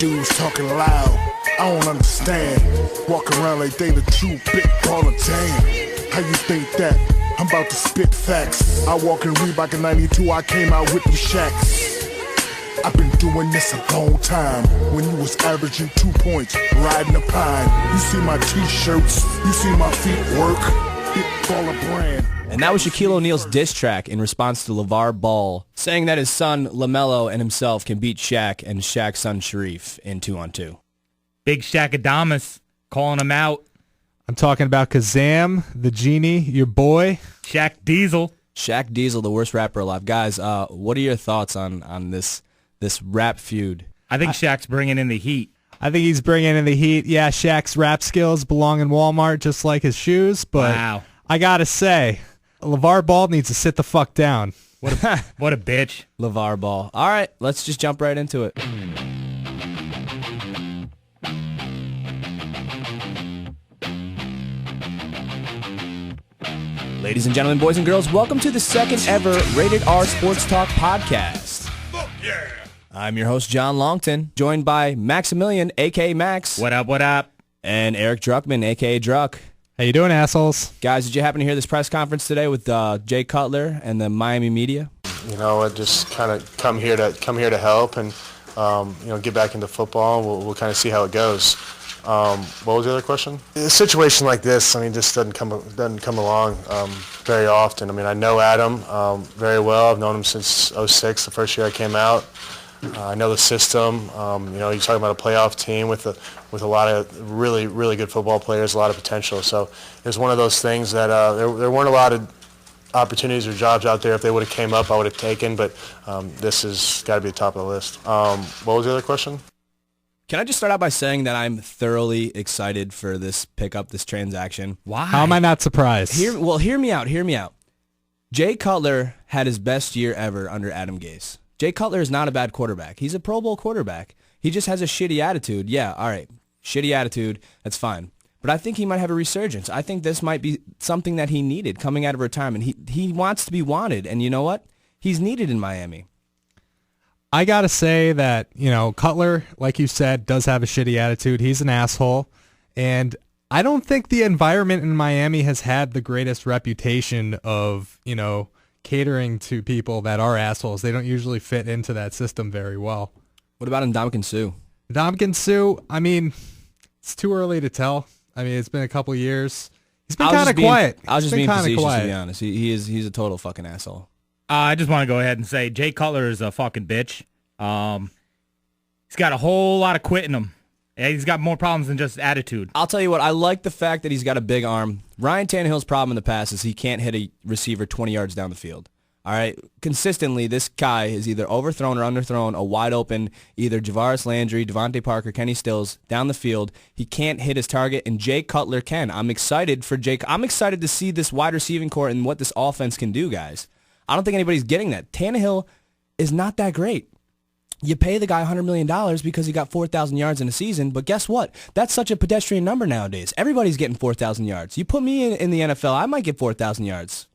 dudes talking loud. I don't understand. Walk around like they the true big baller. Damn, how you think that? I'm about to spit facts. I walk in Reebok in 92, I came out with them shacks. I've been doing this a long time. When you was averaging 2 points, riding a pine. You see my t-shirts, you see my feet work. Big baller brand. And that was Shaquille O'Neal's diss track in response to LeVar Ball saying that his son LaMelo and himself can beat Shaq and Shaq's son Sharif in 2-on-2. Big Shaq Adamas calling him out. I'm talking about Kazam, the genie, your boy. Shaq Diesel. Shaq Diesel, the worst rapper alive. Guys, what are your thoughts on this rap feud? I think Shaq's bringing in the heat. I think he's bringing in the heat. Yeah, Shaq's rap skills belong in Walmart just like his shoes, but wow. I got to say, LeVar Ball needs to sit the fuck down. What a bitch. LeVar Ball. All right, let's just jump right into it. Ladies and gentlemen, boys and girls, welcome to the second ever Rated R Sports Talk podcast. Yeah. I'm your host, John Longton, joined by Maximilian, a.k.a. Max. What up, what up? And Eric Druckman, a.k.a. Druck. How you doing, assholes? Guys, did you happen to hear this press conference today with Jay Cutler and the Miami media? You know, I just kind of come here to help and get back into football. We'll kind of see how it goes. What was the other question? A situation like this, just doesn't come along very often. I know Adam very well. I've known him since '06, the first year I came out. I know the system. You're talking about a playoff team with a lot of really, really good football players, a lot of potential. So it was one of those things that there weren't a lot of opportunities or jobs out there. If they would have came up, I would have taken. But this has got to be the top of the list. What was the other question? Can I just start out by saying that I'm thoroughly excited for this pickup, this transaction? Why? How am I not surprised? Hear me out. Jay Cutler had his best year ever under Adam Gase. Jay Cutler is not a bad quarterback. He's a Pro Bowl quarterback. He just has a shitty attitude. Yeah, all right, shitty attitude, that's fine. But I think he might have a resurgence. I think this might be something that he needed coming out of retirement. He wants to be wanted, and you know what? He's needed in Miami. I got to say that, Cutler, like you said, does have a shitty attitude. He's an asshole. And I don't think the environment in Miami has had the greatest reputation of, catering to people that are assholes. They don't usually fit into that system very well. What about Ndamukong Suh? Ndamukong Suh, it's too early to tell. It's been a couple years. He's been kind of quiet. I was just being facetious, to be honest. He's a total fucking asshole. I just want to go ahead and say Jay Cutler is a fucking bitch. He's got a whole lot of quit in him. He's got more problems than just attitude. I'll tell you what, I like the fact that he's got a big arm. Ryan Tannehill's problem in the past is he can't hit a receiver 20 yards down the field. All right? Consistently, this guy is either overthrown or underthrown a wide open, either Javaris Landry, Devontae Parker, Kenny Stills down the field. He can't hit his target, and Jay Cutler can. I'm excited for Jake. I'm excited to see this wide receiving core and what this offense can do, guys. I don't think anybody's getting that. Tannehill is not that great. You pay the guy $100 million because he got 4,000 yards in a season, but guess what? That's such a pedestrian number nowadays. Everybody's getting 4,000 yards. You put me in the NFL, I might get 4,000 yards.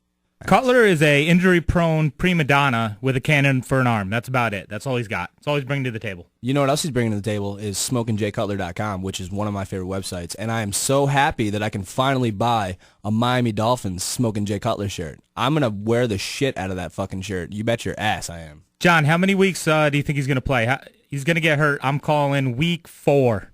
Cutler is a injury-prone prima donna with a cannon for an arm. That's about it. That's all he's got. That's all he's bringing to the table. You know what else he's bringing to the table is SmokingJayCutler.com, which is one of my favorite websites, and I am so happy that I can finally buy a Miami Dolphins Smoking Jay Cutler shirt. I'm going to wear the shit out of that fucking shirt. You bet your ass I am. John, how many weeks do you think he's going to play? He's going to get hurt. I'm calling week 4.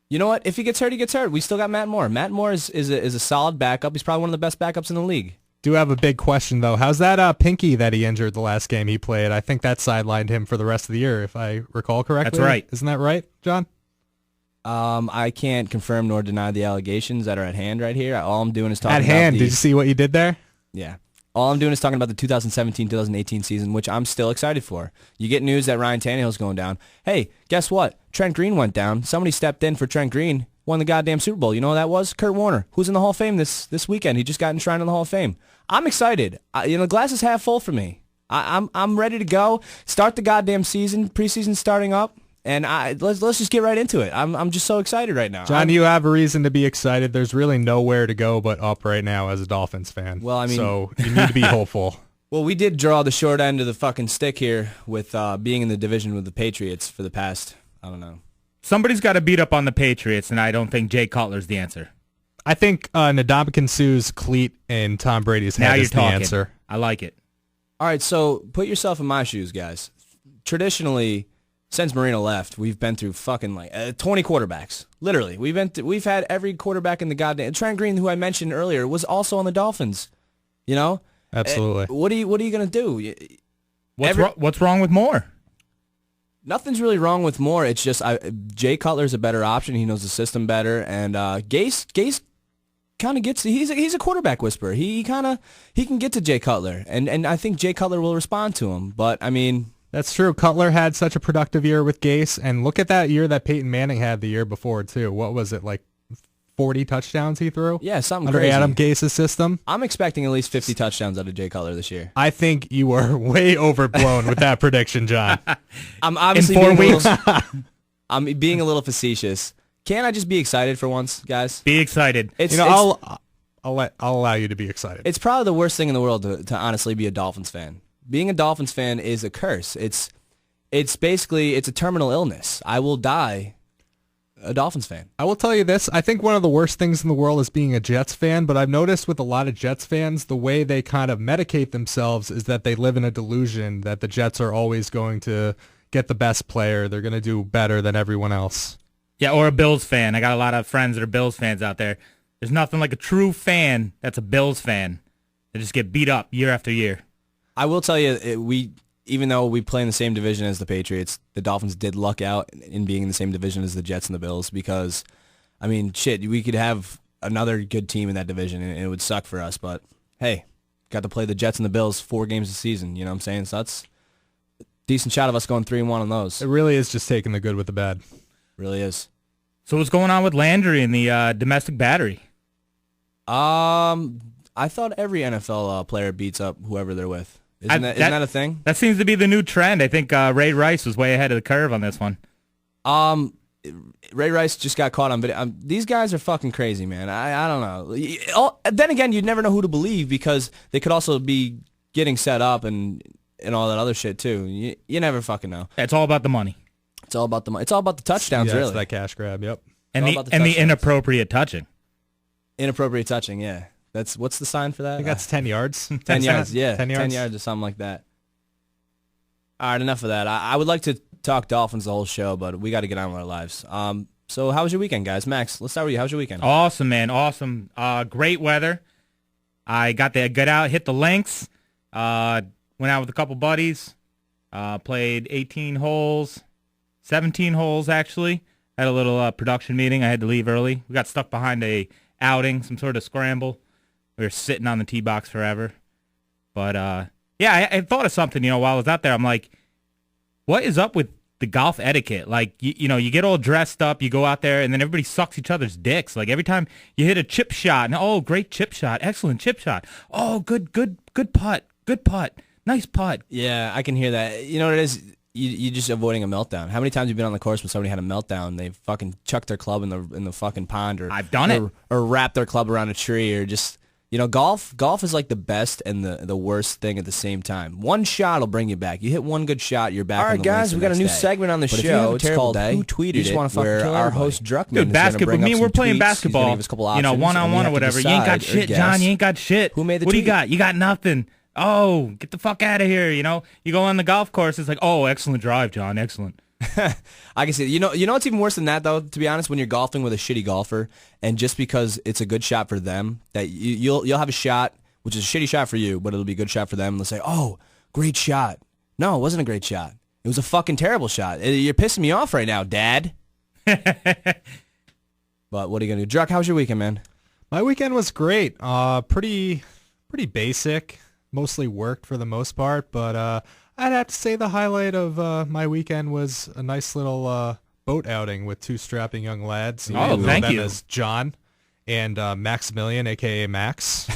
You know what? If he gets hurt, he gets hurt. We still got Matt Moore. Matt Moore is a solid backup. He's probably one of the best backups in the league. Do have a big question, though. How's that pinky that he injured the last game he played? I think that sidelined him for the rest of the year, if I recall correctly. That's right. Isn't that right, John? I can't confirm nor deny the allegations that are at hand right here. All I'm doing is talking at hand. Did you see what you did there? Yeah. All I'm doing is talking about the 2017-2018 season, which I'm still excited for. You get news that Ryan Tannehill's going down. Hey, guess what? Trent Green went down. Somebody stepped in for Trent Green, won the goddamn Super Bowl. You know who that was? Kurt Warner, who's in the Hall of Fame this weekend. He just got enshrined in the Hall of Fame. I'm excited. The glass is half full for me. I'm ready to go. Start the goddamn season. Preseason starting up. And let's just get right into it. I'm just so excited right now. John, you have a reason to be excited. There's really nowhere to go but up right now as a Dolphins fan. Well, so you need to be hopeful. Well, we did draw the short end of the fucking stick here with being in the division with the Patriots for the past, I don't know, somebody's got to beat up on the Patriots, and I don't think Jay Cutler's the answer. I think Ndamukong Suh's cleat in Tom Brady's Now head you're is the talking. answer. I like it. All right, so put yourself in my shoes, guys. Traditionally, since Marino left, we've been through fucking 20 quarterbacks. Literally, we've had every quarterback in the goddamn. Trent Green, who I mentioned earlier, was also on the Dolphins. You know, Absolutely. What are you gonna do? What's wrong with Moore? Nothing's really wrong with Moore. It's just Jay Cutler's a better option. He knows the system better, and Gase kind of gets. He's a quarterback whisperer. He can get to Jay Cutler, and I think Jay Cutler will respond to him. But I mean, That's true. Cutler had such a productive year with Gase, and look at that year that Peyton Manning had the year before too. What was it, like 40 touchdowns he threw? yeah, something under crazy. Adam Gase's system. I'm expecting at least 50 touchdowns out of Jay Cutler this year. I think you were way overblown with that prediction, John. I'm obviously In 4 being weeks. I'm being a little facetious. Can't I just be excited for once, guys? Be excited. It's I'll allow you to be excited. it's probably the worst thing in the world to honestly be a Dolphins fan. Being a Dolphins fan is a curse. It's basically a terminal illness. I will die a Dolphins fan. I will tell you this. I think one of the worst things in the world is being a Jets fan, but I've noticed with a lot of Jets fans, the way they kind of medicate themselves is that they live in a delusion that the Jets are always going to get the best player. They're going to do better than everyone else. Yeah, or a Bills fan. I got a lot of friends that are Bills fans out there. There's nothing like a true fan that's a Bills fan. They just get beat up year after year. I will tell you, even though we play in the same division as the Patriots, the Dolphins did luck out in being in the same division as the Jets and the Bills because, I mean, shit, we could have another good team in that division and it would suck for us. But, hey, got to play the Jets and the Bills 4 games a season, you know what I'm saying? So that's a decent shot of us going 3-1 on those. It really is just taking the good with the bad. Really is. So what's going on with Landry and the domestic battery? I thought every NFL player beats up whoever they're with. Isn't that a thing? That seems to be the new trend. I think Ray Rice was way ahead of the curve on this one. Ray Rice just got caught on video. These guys are fucking crazy, man. I don't know. Then again, you'd never know who to believe because they could also be getting set up and all that other shit too. You never fucking know. It's all about the money. It's all about the money. It's all about the touchdowns, Yeah, really. it's that cash grab, yep. And all the about the and the touchdowns. inappropriate touching. Inappropriate touching, yeah. What's the sign for that? I think that's 10 yards. 10 yards, yeah. 10 yards. 10 yards or something like that. All right, enough of that. I would like to talk Dolphins the whole show, but we got to get on with our lives. So how was your weekend, guys? Max, let's start with you. How was your weekend? Awesome, man. Awesome. Great weather. I got to get out, hit the links. Went out with a couple buddies. Played 18 holes. 17 holes, actually. Had a little production meeting. I had to leave early. We got stuck behind a outing, some sort of scramble. We were sitting on the tee box forever. But, yeah, I thought of something, while I was out there. I'm like, what is up with the golf etiquette? Like, you get all dressed up, you go out there, and then everybody sucks each other's dicks. Like, every time you hit a chip shot, and, oh, great chip shot, excellent chip shot. Oh, good putt, nice putt. Yeah, I can hear that. You know what it is? You're just avoiding a meltdown. How many times have you been on the course when somebody had a meltdown? They fucking chucked their club in the fucking pond, or I've done it. or wrapped their club around a tree, or just golf is like the best and the worst thing at the same time. One shot will bring you back. You hit one good shot, you're back. All right, on the guys, links the we got a next new day. segment on the But if you have show. a It's terrible called day, Who Tweeted you just It, want to fucking where kill our our everybody. host Druckman Dude, is basketball. gonna bring Me, up we're some playing tweets. basketball. He's gonna give us a couple options, and we one-on-one or have to whatever. You ain't got decide or shit, John. guess You ain't got shit. Who made the What do you tweet? got? You got nothing. Oh, get the fuck out of here. You go on the golf course. It's like, oh, excellent drive, John. Excellent. I can see. You know what's even worse than that, though. To be honest, when you're golfing with a shitty golfer, and just because it's a good shot for them, that you'll have a shot which is a shitty shot for you, but it'll be a good shot for them. And they'll say, "Oh, great shot." No, it wasn't a great shot. It was a fucking terrible shot. You're pissing me off right now, Dad. But what are you gonna do, Druck? How was your weekend, man? My weekend was great. Pretty basic. Mostly worked for the most part, but I'd have to say the highlight of my weekend was a nice little boat outing with two strapping young lads. Oh, know thank them you. as John and Maximilian, a.k.a. Max.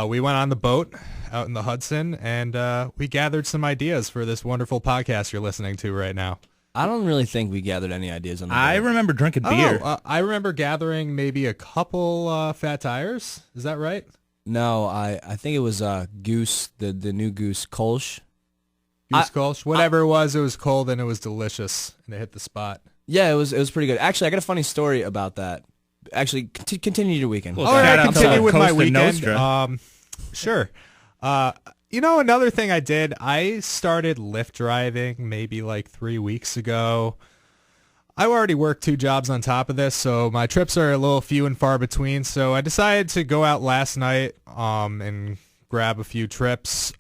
We went on the boat out in the Hudson, and we gathered some ideas for this wonderful podcast you're listening to right now. I don't really think we gathered any ideas on the I boat. remember drinking beer. I remember gathering maybe a couple fat tires. Is that right? No, I think it was Goose, the new Goose Kolsch. Goose Kolsch. Whatever it was cold and it was delicious, and it hit the spot. Yeah, it was pretty good. Actually, I got a funny story about that. Actually, continue your weekend. Well, All right, shout I out to continue with my Costa weekend. Nostra. Sure. Another thing I did, I started Lyft driving maybe like 3 weeks ago. I already work 2 jobs on top of this, so my trips are a little few and far between. So I decided to go out last night and grab a few trips.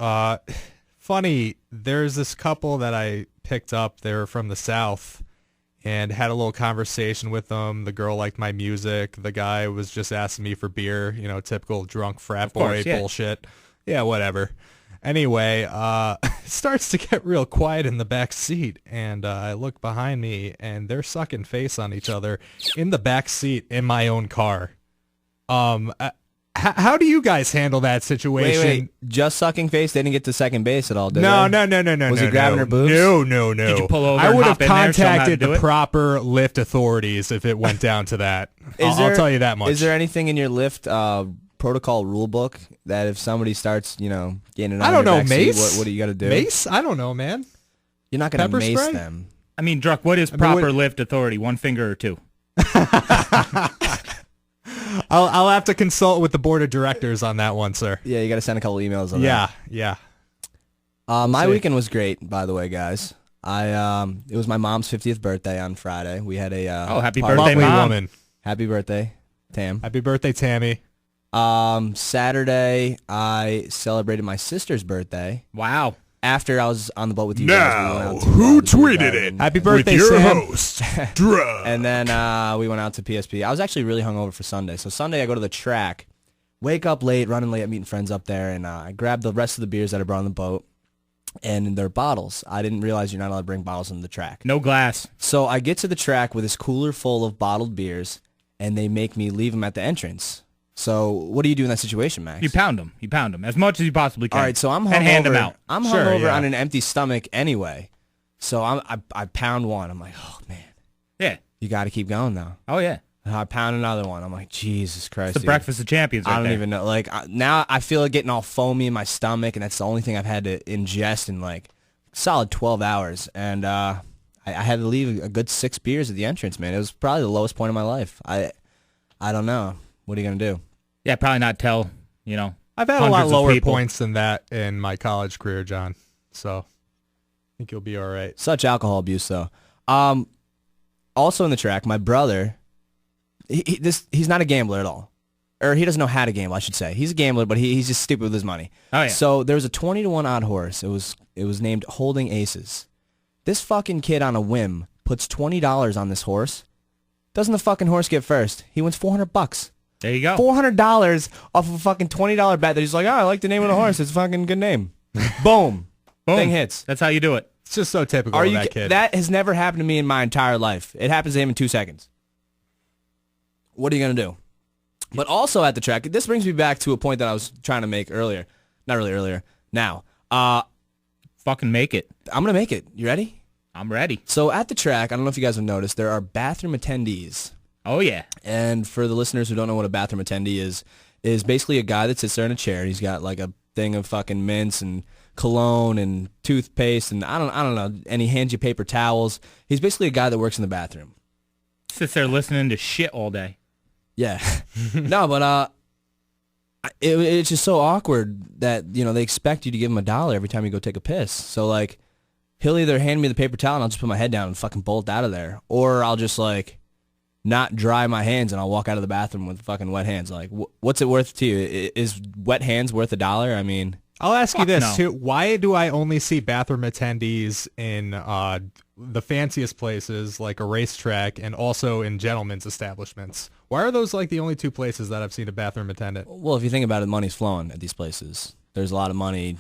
Funny, there's this couple that I picked up. They were from the South and had a little conversation with them. The girl liked my music. The guy was just asking me for beer, typical drunk frat boy course, yeah. bullshit. Yeah, whatever. Anyway, it starts to get real quiet in the back seat, and I look behind me, and they're sucking face on each other in the back seat in my own car. How do you guys handle that situation? Wait, just sucking face? They didn't get to second base at all, did No. they? Was he grabbing her boobs? No. Did you pull over I and would have hop in there, show 'em how to contacted do the it? proper Lyft authorities if it went down to that. I'll tell you that much. Is there anything in your Lyft protocol rule book that if somebody starts, getting it on I don't your know, back seat, mace? what do you got to do? Mace? I don't know, man. You're not going to Pepper mace spray? them. I mean, Druck, what is proper Lyft authority? 1 finger or 2? I'll have to consult with the board of directors on that one, sir. Yeah, you got to send a couple emails on Yeah. that. My see. weekend was great, by the way, guys. It was my mom's 50th birthday on Friday. We had a happy party. birthday, Lovely Mom. woman. Happy birthday, Tam. Happy birthday, Tammy. Saturday, I celebrated my sister's birthday. Wow. After I was on the boat with you guys, we went out to, who the beer tweeted garden. it? Happy birthday, With your Sam. host, Druck. And then we went out to PSP. I was actually really hungover for Sunday. So Sunday I go to the track, wake up late, running late, I'm meeting friends up there, and I grabbed the rest of the beers that I brought on the boat, and they're bottles. I didn't realize you're not allowed to bring bottles into the track. No glass. So I get to the track with this cooler full of bottled beers, and they make me leave them at the entrance. So what do you do in that situation, Max? You pound them. You pound them as much as you possibly can. All right, so I'm hungover. And hand them out. I'm Sure, hungover yeah. on an empty stomach anyway. So I pound one. I'm like, oh, man, Yeah. you got to keep going, though. Oh, yeah. And I pound another one. I'm like, Jesus Christ. It's the dude. breakfast of champions right I don't there. even know. Like, now I feel it getting all foamy in my stomach, and that's the only thing I've had to ingest in, like, solid 12 hours. And I had to leave a good 6 beers at the entrance, man. It was probably the lowest point of my life. I don't know. What are you going to do? Yeah, probably not tell, I've had a lot hundreds of lower people. points than that in my college career, John. So I think you'll be all right. Such alcohol abuse, though. Also in the track, my brother, he's not a gambler at all. Or he doesn't know how to gamble, I should say. He's a gambler, but he's just stupid with his money. Oh, yeah. So there was a 20-1 odd horse. It was named Holding Aces. This fucking kid on a whim puts $20 on this horse. Doesn't the fucking horse get first? He wins $400. There you go. $400 off of a fucking $20 bet that he's like, oh, I like the name of the horse. It's a fucking good name. Boom. Boom. Thing hits. That's how you do it. It's just so typical Are of you? that kid. That has never happened to me in my entire life. It happens to him in 2 seconds. What are you gonna do? But also at the track, this brings me back to a point that I was trying to make earlier. Not really earlier. Now, Fucking make it. I'm gonna make it. You ready? I'm ready. So at the track, I don't know if you guys have noticed, there are bathroom attendees. Oh, yeah. And for the listeners who don't know what a bathroom attendee is basically a guy that sits there in a chair and he's got like a thing of fucking mints and cologne and toothpaste and I don't know, and he hands you paper towels. He's basically a guy that works in the bathroom. Sits there listening to shit all day. Yeah. No, but it's just so awkward that, they expect you to give him $1 every time you go take a piss. So like he'll either hand me the paper towel and I'll just put my head down and fucking bolt out of there, or I'll just like not dry my hands and I'll walk out of the bathroom with fucking wet hands. Like, what's it worth to you? Is wet hands worth $1? I mean, I'll ask you Fuck this no. too. Why do I only see bathroom attendees in the fanciest places like a racetrack and also in gentlemen's establishments? Why are those like the only 2 places that I've seen a bathroom attendant? well, if you think about it, money's flowing at these places. There's a lot of money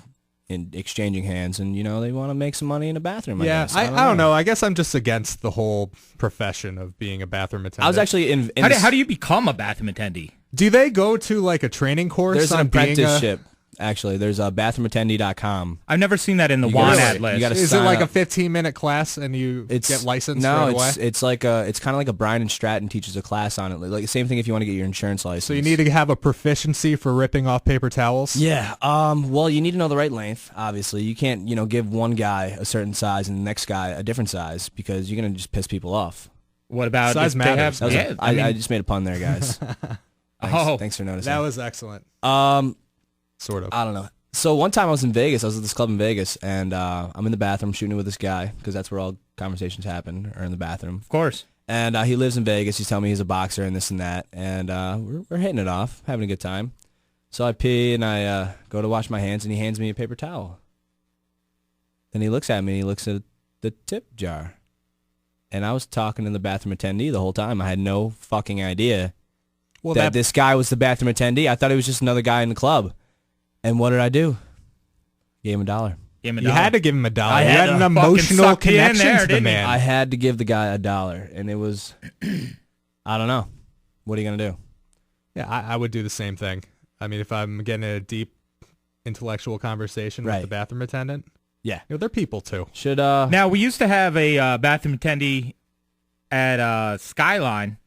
in exchanging hands, and they want to make some money in a bathroom. I Yeah, guess. I don't know. I guess I'm just against the whole profession of being a bathroom attendant. I was actually in How do you become a bathroom attendee? Do they go to like a training course there's an on being a... apprenticeship. Actually, there's a bathroomattendee.com. I've never seen that in the You WAN gotta- ad you list. gotta Is it sign like up. a 15-minute class and you get licensed No, right away? it's like it's kind of like a Brian and Stratton teaches a class on it. Like the same thing if you want to get your insurance license. So you need to have a proficiency for ripping off paper towels? Yeah. Well, you need to know the right length. Obviously, you can't give one guy a certain size and the next guy a different size because you're gonna just piss people off. What about Size if they matters. have- That was yeah, I just made a pun there, guys. Thanks for noticing. That was excellent. Sort of. I don't know. So one time I was in Vegas. I was at this club in Vegas, and I'm in the bathroom shooting it with this guy because that's where all conversations happen, or in the bathroom. of course. And he lives in Vegas. He's telling me he's a boxer and this and that. And we're hitting it off, having a good time. So I pee and I go to wash my hands, and he hands me a paper towel. Then he looks at me and he looks at the tip jar. And I was talking to the bathroom attendee the whole time. I had no fucking idea that this guy was the bathroom attendee. I thought he was just another guy in the club. And what did I do? Gave him $1. Give him a you dollar. had to give him $1. I You had had to an fucking emotional suck you in connection there, to the didn't you? man. I had to give the guy $1. And it was, I don't know. What are you going to do? Yeah, I would do the same thing. I mean, if I'm getting a deep intellectual conversation with Right. the bathroom attendant, Yeah. they're people too. Should, Now, we used to have a bathroom attendee at Skyline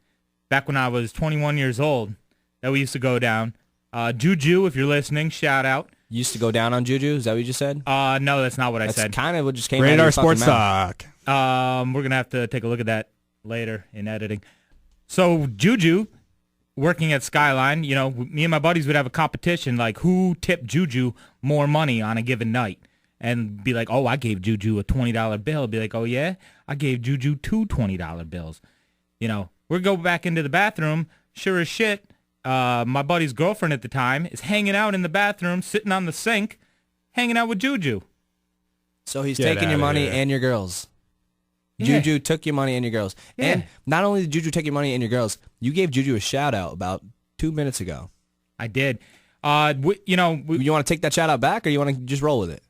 back when I was 21 years old that we used to go down. Juju, if you're listening, shout out. used to go down on Juju? Is that what you just said? No, that's not what I That's said. kind of what just came out of Radar your fucking Sports mouth. Talk. We're going to have to take a look at that later in editing. So Juju, working at Skyline, you know, me and my buddies would have a competition, like who tipped Juju more money on a given night. And be like, oh, I gave Juju a $20 bill. Be like, oh, yeah? I gave Juju two $20 bills. You know, we'd go back into the bathroom, sure as shit. My buddy's girlfriend at the time is hanging out in the bathroom, sitting on the sink, hanging out with Juju. So he's Get taking your outta money here. and your girls. Yeah. Juju took your money and your girls. Yeah. And not only did Juju take your money and your girls, you gave Juju a shout out about 2 minutes ago. I did. You You want to take that shout out back, or you want to just roll with it?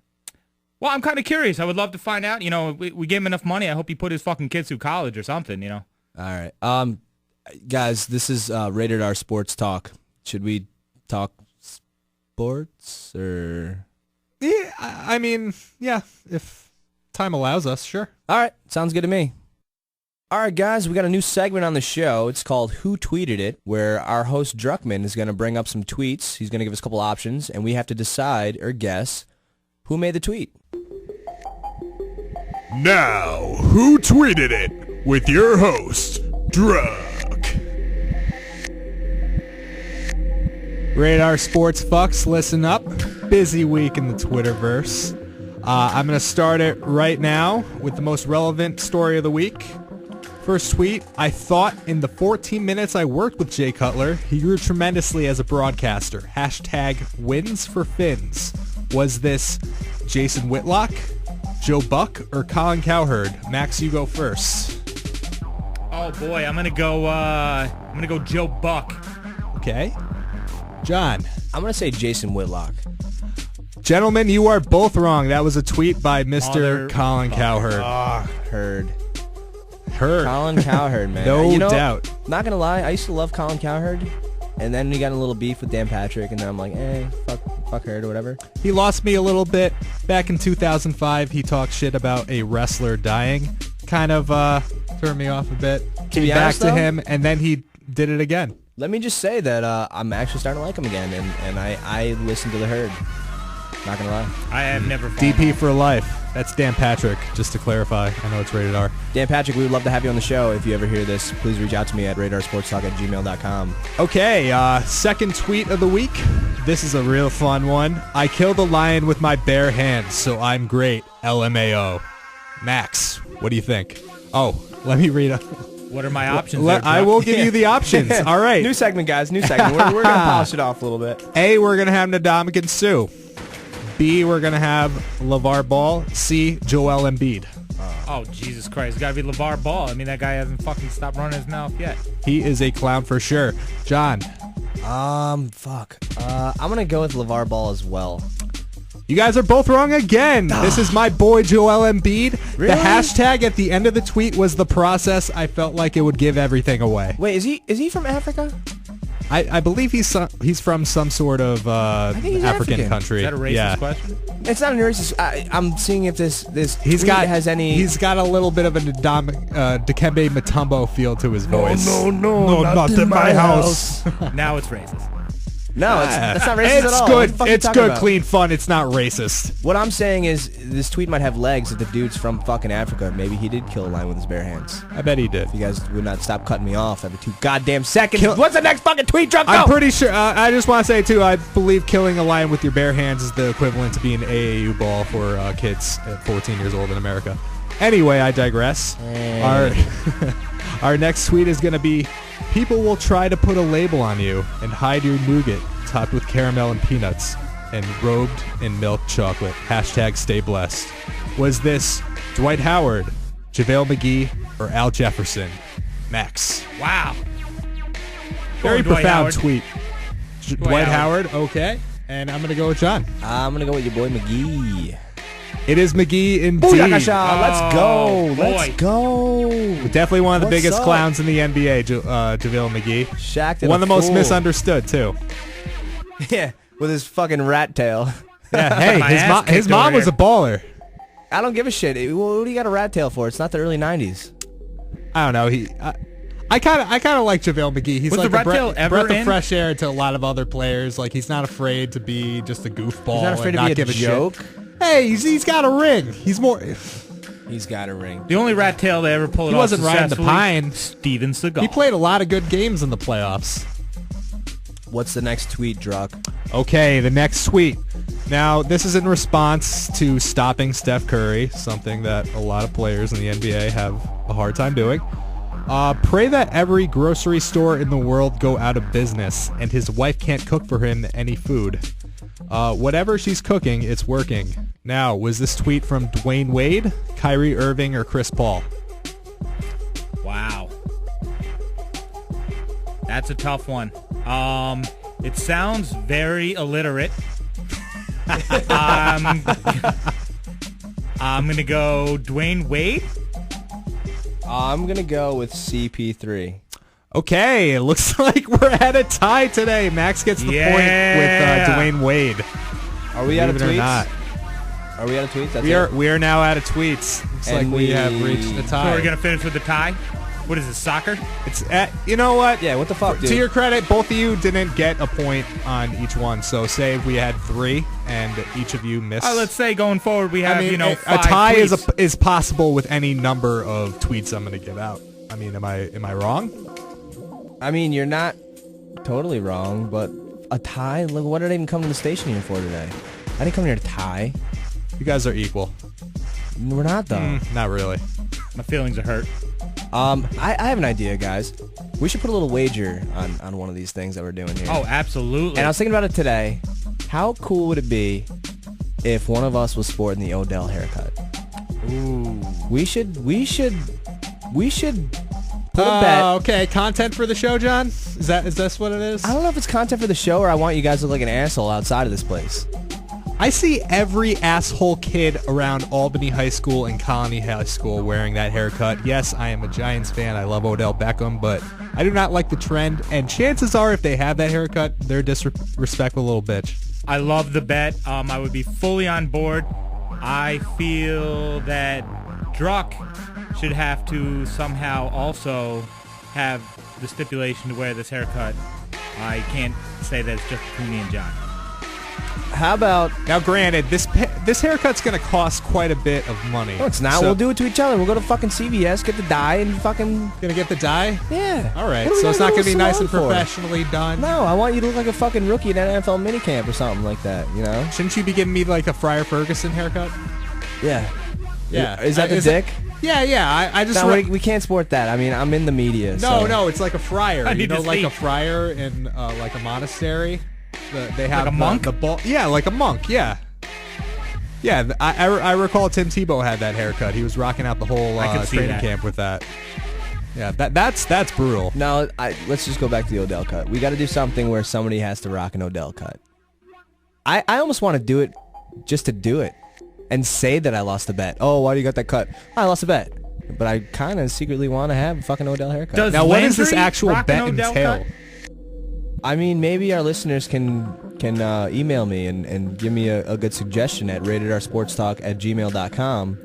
well, I'm kind of curious. I would love to find out. You know, we gave him enough money. I hope he put his fucking kids through college or something, you know. All right. Guys, this is Rated R Sports Talk. Should we talk sports or? Yeah, I mean, yeah, if time allows us, sure. All right, sounds good to me. All right, guys, we got a new segment on the show. It's called Who Tweeted It, where our host Druckman is going to bring up some tweets. He's going to give us a couple options, and we have to decide or guess who made the tweet. Now, who tweeted it? With your host, Druck. Radar Sports Fucks, listen up. Busy week in the Twitterverse. I'm going to start it right now with the most relevant story of the week. First tweet, I thought in the 14 minutes I worked with Jay Cutler, he grew tremendously as a broadcaster. Hashtag wins for Finns. Was this Jason Whitlock, Joe Buck, or Colin Cowherd? Max, you go first. Oh boy, I'm gonna go Joe Buck. Okay. John. I'm going to say Jason Whitlock. Gentlemen, you are both wrong. That was a tweet by Mr. Mother- Colin Cowherd. Heard. Heard. Colin Cowherd, man. No You know, doubt. Not going to lie, I used to love Colin Cowherd, and then he got in a little beef with Dan Patrick, and then I'm like, fuck Herd or whatever. He lost me a little bit. Back in 2005, he talked shit about a wrestler dying. Kind of turned me off a bit. Came be back honest, to though? him, and then he did it again. Let me just say that I'm actually starting to like him again, and I listen to the Herd. Not going to lie. I have never. fallen DP off. for life. That's Dan Patrick, just to clarify. I know it's rated R. Dan Patrick, we would love to have you on the show. If you ever hear this, please reach out to me at radarsportstalk@gmail.com. Okay, second tweet of the week. This is a real fun one. I killed a lion with my bare hands, so I'm great. LMAO. Max, what do you think? Oh, let me read. What are my options? there, I Chuck? will give you the options. All right. New segment, guys. New segment. We're going to polish it off a little bit. A, we're going to have Ndamukong Suh. B, we're going to have LeVar Ball. C, Joel Embiid. Oh Jesus Christ! It's gotta be LeVar Ball. I mean, that guy hasn't fucking stopped running his mouth yet. He is a clown for sure. John, Fuck. I'm going to go with LeVar Ball as well. you guys are both wrong again. This is my boy Joel Embiid. Really? The hashtag at the end of the tweet was the process. I felt like it would give everything away. Wait, is he from Africa? I believe he's from some sort of think he's African African. country. Is that a racist yeah. question? It's not a racist. I'm seeing if this He's tweet got has any. He's got a little bit of a Dikembe Mutombo feel to his voice. No, not in my house. Now it's racist. No, that's not racist It's at all. good. What the fuck are you It's talking good, about? clean fun. It's not racist. What I'm saying is this tweet might have legs if the dude's from fucking Africa. Maybe he did kill a lion with his bare hands. I bet he did. If you guys would not stop cutting me off every 2 goddamn seconds. What's the next fucking tweet, Trump? I'm Go! pretty sure. I just want to say too. I believe killing a lion with your bare hands is the equivalent to being AAU ball for kids at 14 years old in America. Anyway, I digress. Our next tweet is going to be: people will try to put a label on you and hide your nougat topped with caramel and peanuts and robed in milk chocolate. Hashtag stay blessed. Was this Dwight Howard, JaVale McGee, or Al Jefferson? Max. Wow. Very Dwight profound Howard. tweet. Dwight Howard, okay. And I'm going to go with John. I'm going to go with your boy McGee. It is McGee indeed. Booyakasha. Let's go. boy. Let's go. Definitely one of the What's biggest up? clowns in the NBA, JaVale McGee. Shaq did One of the most fool. misunderstood, too. Yeah, with his fucking rat tail. Yeah, hey, My ass his kicked mom over was a here. baller. I don't give a shit. What do you got a rat tail for? It's not the early 90s. I don't know. I kind of like JaVale McGee. He's Was like the a rat tail ever breath of in? fresh air to a lot of other players. Like, he's not afraid to be just a goofball. He's not afraid and to be a give joke. Shit. Hey, he's got a ring. He's more. He's got a ring. The only rat tail to ever pull it He off wasn't riding the successfully, pine. Steven Seagal. He played a lot of good games in the playoffs. What's the next tweet, Druck? Okay, the next tweet. Now, this is in response to stopping Steph Curry, something that a lot of players in the NBA have a hard time doing. Pray that every grocery store in the world go out of business and his wife can't cook for him any food. Whatever she's cooking, it's working. Now, was this tweet from Dwayne Wade, Kyrie Irving, or Chris Paul? Wow. That's a tough one. It sounds very illiterate. I'm going to go Dwayne Wade. I'm going to go with CP3. Okay, it looks like we're at a tie today. Max gets the point with Dwayne Wade. Are we out of Believe it or tweets? not. Are we out of tweets? That's We are now out of tweets. Looks And like we have we- reached the So tie. we're going to finish with the tie. What is it, soccer? It's you know what? Yeah, what the fuck, dude? To your credit, both of you didn't get a point on each one. So say we had 3 and each of you missed. Let's say going forward we have, a 5 tie tweets. is possible with any number of tweets I'm going to give out. I mean, am I wrong? I mean, you're not totally wrong, but a tie? Look, what did I even come to the station here for today? I didn't come here to tie. You guys are equal. We're not, though. Not really. My feelings are hurt. I have an idea, guys. We should put a little wager on one of these things that we're doing here. Oh, absolutely. And I was thinking about it today. How cool would it be if one of us was sporting the Odell haircut? Ooh. We should put a bet. Okay, content for the show, John? Is this what it is? I don't know if it's content for the show or I want you guys to look like an asshole outside of this place. I see every asshole kid around Albany High School and Colony High School wearing that haircut. Yes, I am a Giants fan. I love Odell Beckham, but I do not like the trend. And chances are, if they have that haircut, they're a disrespectful little bitch. I love the bet. I would be fully on board. I feel that Druck should have to somehow also have the stipulation to wear this haircut. I can't say that it's just between me and John. How about... Now, granted, this haircut's going to cost quite a bit of money. No, it's not. So, We'll do it to each other. We'll go to fucking CVS, get the dye, and fucking... Gonna get the dye? Yeah. All right, What are we so it's gonna not go going to be to nice salon and for? professionally done. No, I want you to look like a fucking rookie at an NFL minicamp or something like that, you know? Shouldn't you be giving me like a Friar Ferguson haircut? Yeah. Yeah. Is that the Is dick? Yeah. I just... No, we can't sport that. I mean, I'm in the media, so... No, it's like a friar. I You need know, to like see. a friar in like a monastery. They have a monk? The ball. Yeah, like a monk. Yeah. Yeah, I recall Tim Tebow had that haircut. He was rocking out the whole I could see training that. camp with that. Yeah, that's brutal. No, let's just go back to the Odell cut. We got to do something where somebody has to rock an Odell cut. I almost want to do it just to do it and say that I lost a bet. Oh, why do you got that cut? I lost a bet. But I kind of secretly want to have a fucking Odell haircut. Does Now, what does this Landry actual rock bet an Odell entail? cut? I mean, maybe our listeners can email me and give me a good suggestion at ratedrsportstalk@gmail.com.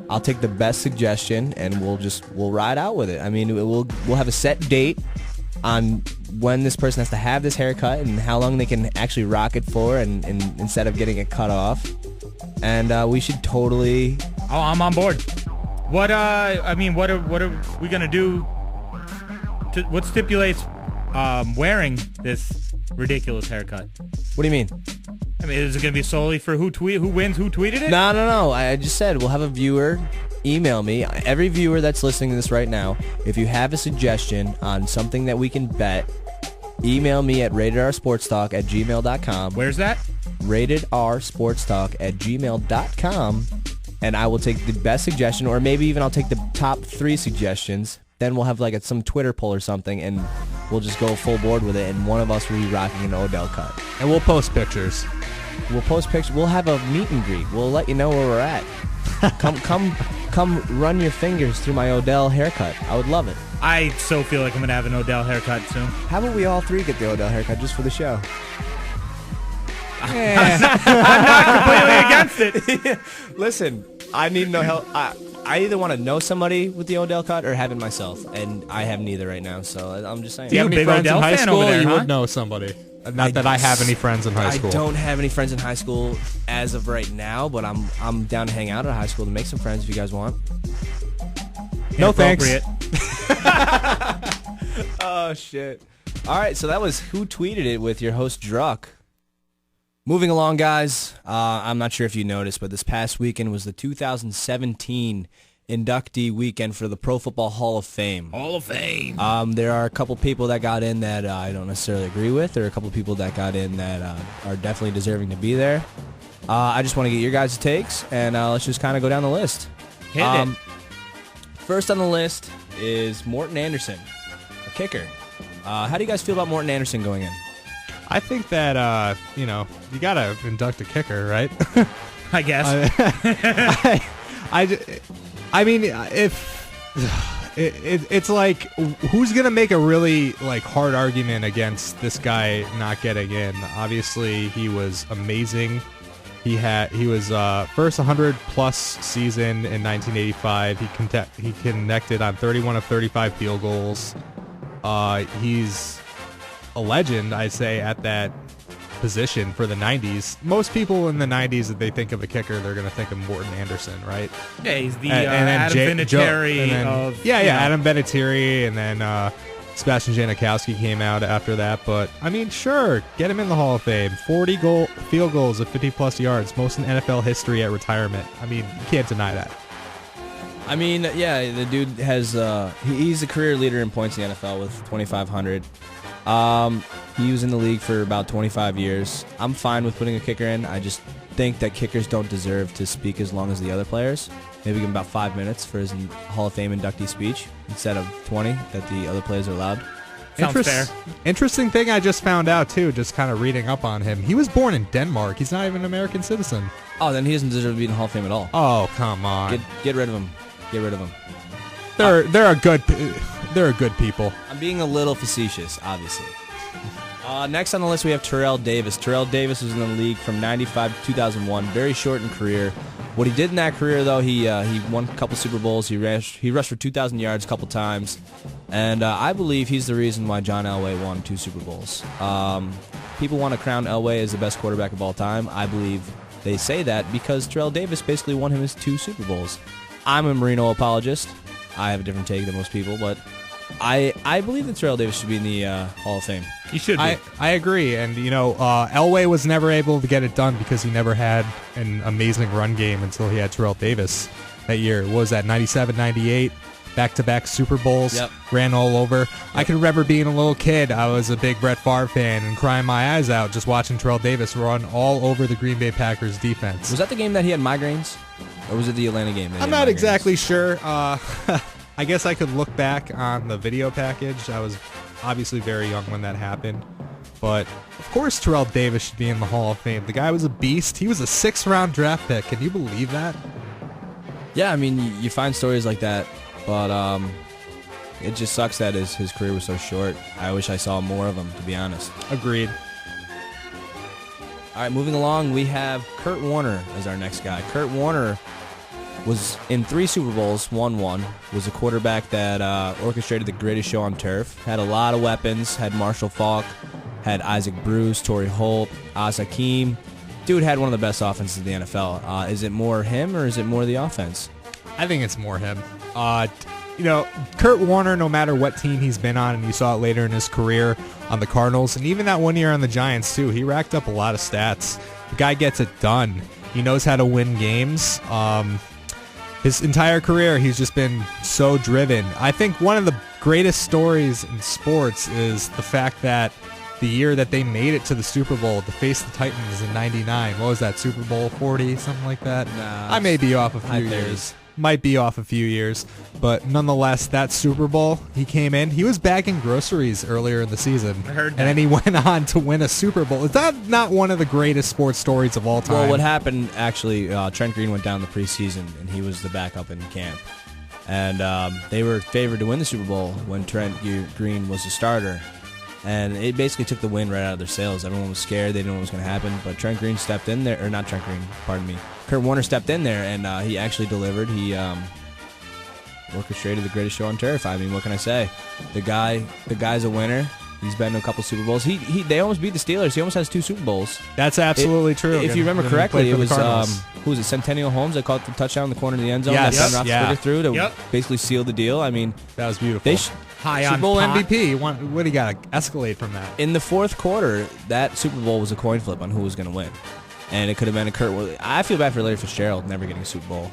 I'll take the best suggestion and we'll ride out with it. I mean, we'll have a set date on when this person has to have this haircut and how long they can actually rock it for, and instead of getting it cut off. And we should totally. Oh, I'm on board. What what are we gonna do? What stipulates wearing this ridiculous haircut? What do you mean? I mean, is it gonna be solely for who wins, who tweeted it? No. I just said we'll have a viewer email me. Every viewer that's listening to this right now, if you have a suggestion on something that we can bet, email me at ratedrsportstalk@gmail.com. Where's that? ratedrsportstalk@gmail.com, and I will take the best suggestion, or maybe even I'll take the top 3 suggestions. Then we'll have like some Twitter poll or something, and we'll just go full board with it, and one of us will be rocking an Odell cut. And we'll post pictures. We'll post pictures. We'll have a meet and greet. We'll let you know where we're at. Come run your fingers through my Odell haircut. I would love it. I so feel like I'm gonna have an Odell haircut soon. How about we all 3 get the Odell haircut just for the show? I'm not completely against it. Listen, I need no help. I either want to know somebody with the Odell cut or have it myself, and I have neither right now. So I'm just saying. Do you have You're a any big friends in Odell high fan school? over there, You huh? would know somebody. Not that I have any friends in high school. I don't have any friends in high school as of right now, but I'm down to hang out at high school to make some friends if you guys want. No thanks. Inappropriate. Oh shit! All right, so that was Who Tweeted It with your host Druck. Moving along, guys. I'm not sure if you noticed, but this past weekend was the 2017 inductee weekend for the Pro Football Hall of Fame. Hall of Fame. There are a couple people that got in that I don't necessarily agree with. There are a couple people that got in that are definitely deserving to be there. I just want to get your guys' takes, and let's just kind of go down the list. Hit it. First on the list is Morten Andersen, a kicker. How do you guys feel about Morten Andersen going in? I think that, you got to induct a kicker, right? I guess. I mean, if it's like, who's gonna make a really like hard argument against this guy not getting in? Obviously, he was amazing. He was first 100+ season in 1985. He connected on 31 of 35 field goals. He's a legend, I'd say, at that position for the 90s. Most people in the 90s, if they think of a kicker, they're going to think of Morten Andersen, right? Yeah, he's the and then Adam Vinatieri of... Adam Vinatieri, and then Sebastian Janikowski came out after that. But, I mean, sure, get him in the Hall of Fame. 40 field goals of 50-plus yards, most in NFL history at retirement. I mean, you can't deny that. I mean, yeah, the dude has he's a career leader in points in the NFL with 2,500. He was in the league for about 25 years. I'm fine with putting a kicker in. I just think that kickers don't deserve to speak as long as the other players. Maybe give him about 5 minutes for his Hall of Fame inductee speech instead of 20 that the other players are allowed. Sounds fair. Interesting thing I just found out, too, just kind of reading up on him. He was born in Denmark. He's not even an American citizen. Oh, then he doesn't deserve to be in the Hall of Fame at all. Oh, come on. Get rid of him. Get rid of him. They're good people. I'm being a little facetious, obviously. Next on the list, we have Terrell Davis. Terrell Davis was in the league from 95 to 2001. Very short in career. What he did in that career, though, he won a couple Super Bowls. He rushed for 2,000 yards a couple times. And I believe he's the reason why John Elway won 2 Super Bowls. People want to crown Elway as the best quarterback of all time. I believe they say that because Terrell Davis basically won him his 2 Super Bowls. I'm a Marino apologist. I have a different take than most people, but I believe that Terrell Davis should be in the Hall of Fame. He should be. I agree. And, Elway was never able to get it done because he never had an amazing run game until he had Terrell Davis that year. What was that, 97, 98? Back-to-back Super Bowls. Yep. Ran all over. Yep. I can remember being a little kid. I was a big Brett Favre fan and crying my eyes out just watching Terrell Davis run all over the Green Bay Packers defense. Was that the game that he had migraines? Or was it the Atlanta game? I'm not exactly sure. I guess I could look back on the video package. I was obviously very young when that happened. But, of course, Terrell Davis should be in the Hall of Fame. The guy was a beast. He was a 6th-round draft pick. Can you believe that? Yeah, I mean, you find stories like that. But it just sucks that his career was so short. I wish I saw more of him, to be honest. Agreed. All right, moving along, we have Kurt Warner as our next guy. Kurt Warner was in 3 Super Bowls, won 1, was a quarterback that orchestrated the greatest show on turf, had a lot of weapons, had Marshall Faulk, had Isaac Bruce, Torrey Holt, Oz Hakeem. Dude had one of the best offenses in the NFL. Is it more him or is it more the offense? I think it's more him. Kurt Warner, no matter what team he's been on, and you saw it later in his career on the Cardinals, and even that one year on the Giants too, he racked up a lot of stats. The guy gets it done. He knows how to win games. His entire career, he's just been so driven. I think one of the greatest stories in sports is the fact that the year that they made it to the Super Bowl to face the Titans in '99. What was that, Super Bowl 40, something like that? Nah, I may be off a high few 30s. years. Might be off a few years. But nonetheless, that Super Bowl, he came in. He was bagging groceries earlier in the season. I heard that. And then he went on to win a Super Bowl. Is that not one of the greatest sports stories of all time? Well, what happened, actually, Trent Green went down the preseason, and he was the backup in camp. And they were favored to win the Super Bowl when Trent Green was the starter. And it basically took the wind right out of their sails. Everyone was scared. They didn't know what was going to happen. But Trent Green stepped in there, or not Trent Green, pardon me. Kurt Warner stepped in there, and he actually delivered. He orchestrated the greatest show on turf. I mean, what can I say? The guy's a winner. He's been to a couple Super Bowls. They almost beat the Steelers. He almost has 2 Super Bowls. That's absolutely true. If you remember When he correctly, played it for the was Cardinals. who was it? Centennial Holmes that caught the touchdown in the corner of the end zone. Yes, that Ben Roethlisberger threw to Yep. basically seal the deal. I mean, That was beautiful. they High Super on Bowl pot. MVP. What do you got to escalate from that? in the fourth quarter, that Super Bowl was a coin flip on who was going to win, and it could have been a Kurt. I feel bad for Larry Fitzgerald never getting a Super Bowl.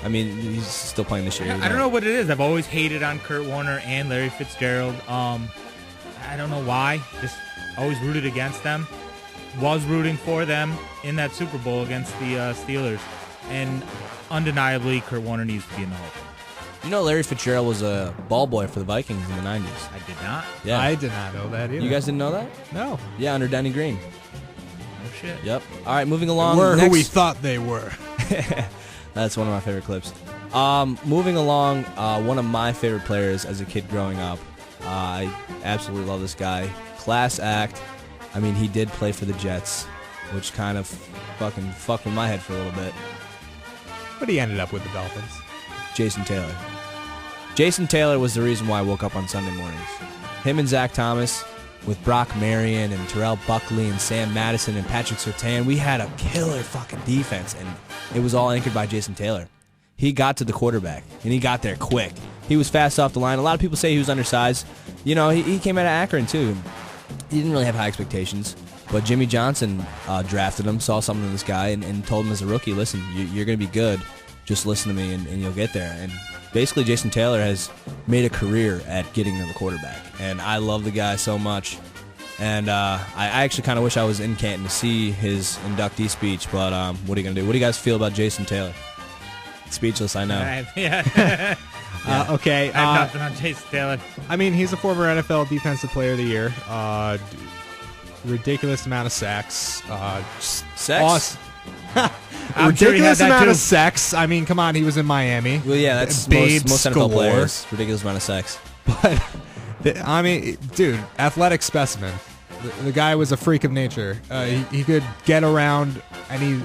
I mean, he's still playing this year. I don't know what it is. I've always hated on Kurt Warner and Larry Fitzgerald. I don't know why. Just always rooted against them. Was rooting for them in that Super Bowl against the Steelers. And undeniably, Kurt Warner needs to be in the Hall of Fame. You know, Larry Fitzgerald was a ball boy for the Vikings in the 90s. I did not. Yeah. I did not know that either. You guys didn't know that? No. Yeah, under Denny Green. No shit. Yep. All right, moving along. Were who Next- we thought they were. That's one of my favorite clips. Moving along, one of my favorite players as a kid growing up. I absolutely love this guy. Class act. I mean, he did play for the Jets, which kind of fucking fucked with my head for a little bit. But he ended up with the Dolphins. Jason Taylor. Jason Taylor was the reason why I woke up on Sunday mornings. Him and Zach Thomas, with Brock Marion and Terrell Buckley and Sam Madison and Patrick Surtain, we had a killer fucking defense, and it was all anchored by Jason Taylor. He got to the quarterback, and he got there quick. He was fast off the line. A lot of people say he was undersized. You know, he came out of Akron, too. He didn't really have high expectations, but Jimmy Johnson drafted him, saw something in this guy, and told him as a rookie, listen, you're going to be good. Just listen to me, and you'll get there. And basically, Jason Taylor has made a career at getting to the quarterback, and I love the guy so much. And I actually kind of wish I was in Canton to see his inductee speech, but what are you going to do? What do you guys feel about Jason Taylor? Speechless, I know. Okay. I have nothing on Jason Taylor. I mean, he's a former NFL Defensive Player of the Year. Ridiculous amount of sacks. Sex? Awesome. I'm sure he had Ridiculous that amount too. of sex. I mean, come on, he was in Miami. Well, yeah, that's Babes most NFL galore. players. Ridiculous amount of sex. But, I mean, dude, athletic specimen. The guy was a freak of nature. He could get around any,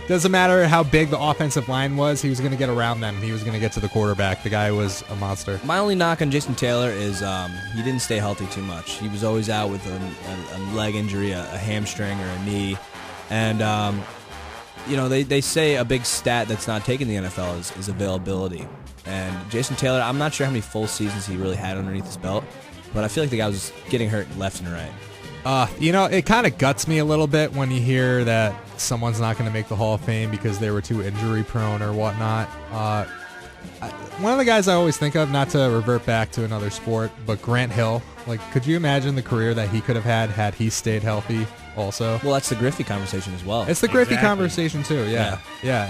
doesn't matter how big the offensive line was, he was going to get around them. He was going to get to the quarterback. The guy was a monster. My only knock on Jason Taylor is he didn't stay healthy too much. He was always out with a leg injury, a hamstring, or a knee. And, they say a big stat that's not taken in the NFL is availability. And Jason Taylor, I'm not sure how many full seasons he really had underneath his belt, but I feel like the guy was getting hurt left and right. It kind of guts me a little bit when you hear that someone's not going to make the Hall of Fame because they were too injury prone or whatnot. One of the guys I always think of, not to revert back to another sport, but Grant Hill. Like, could you imagine the career that he could have had he stayed healthy also? Well, that's the Griffey conversation as well. It's the Griffey Exactly. conversation too, yeah.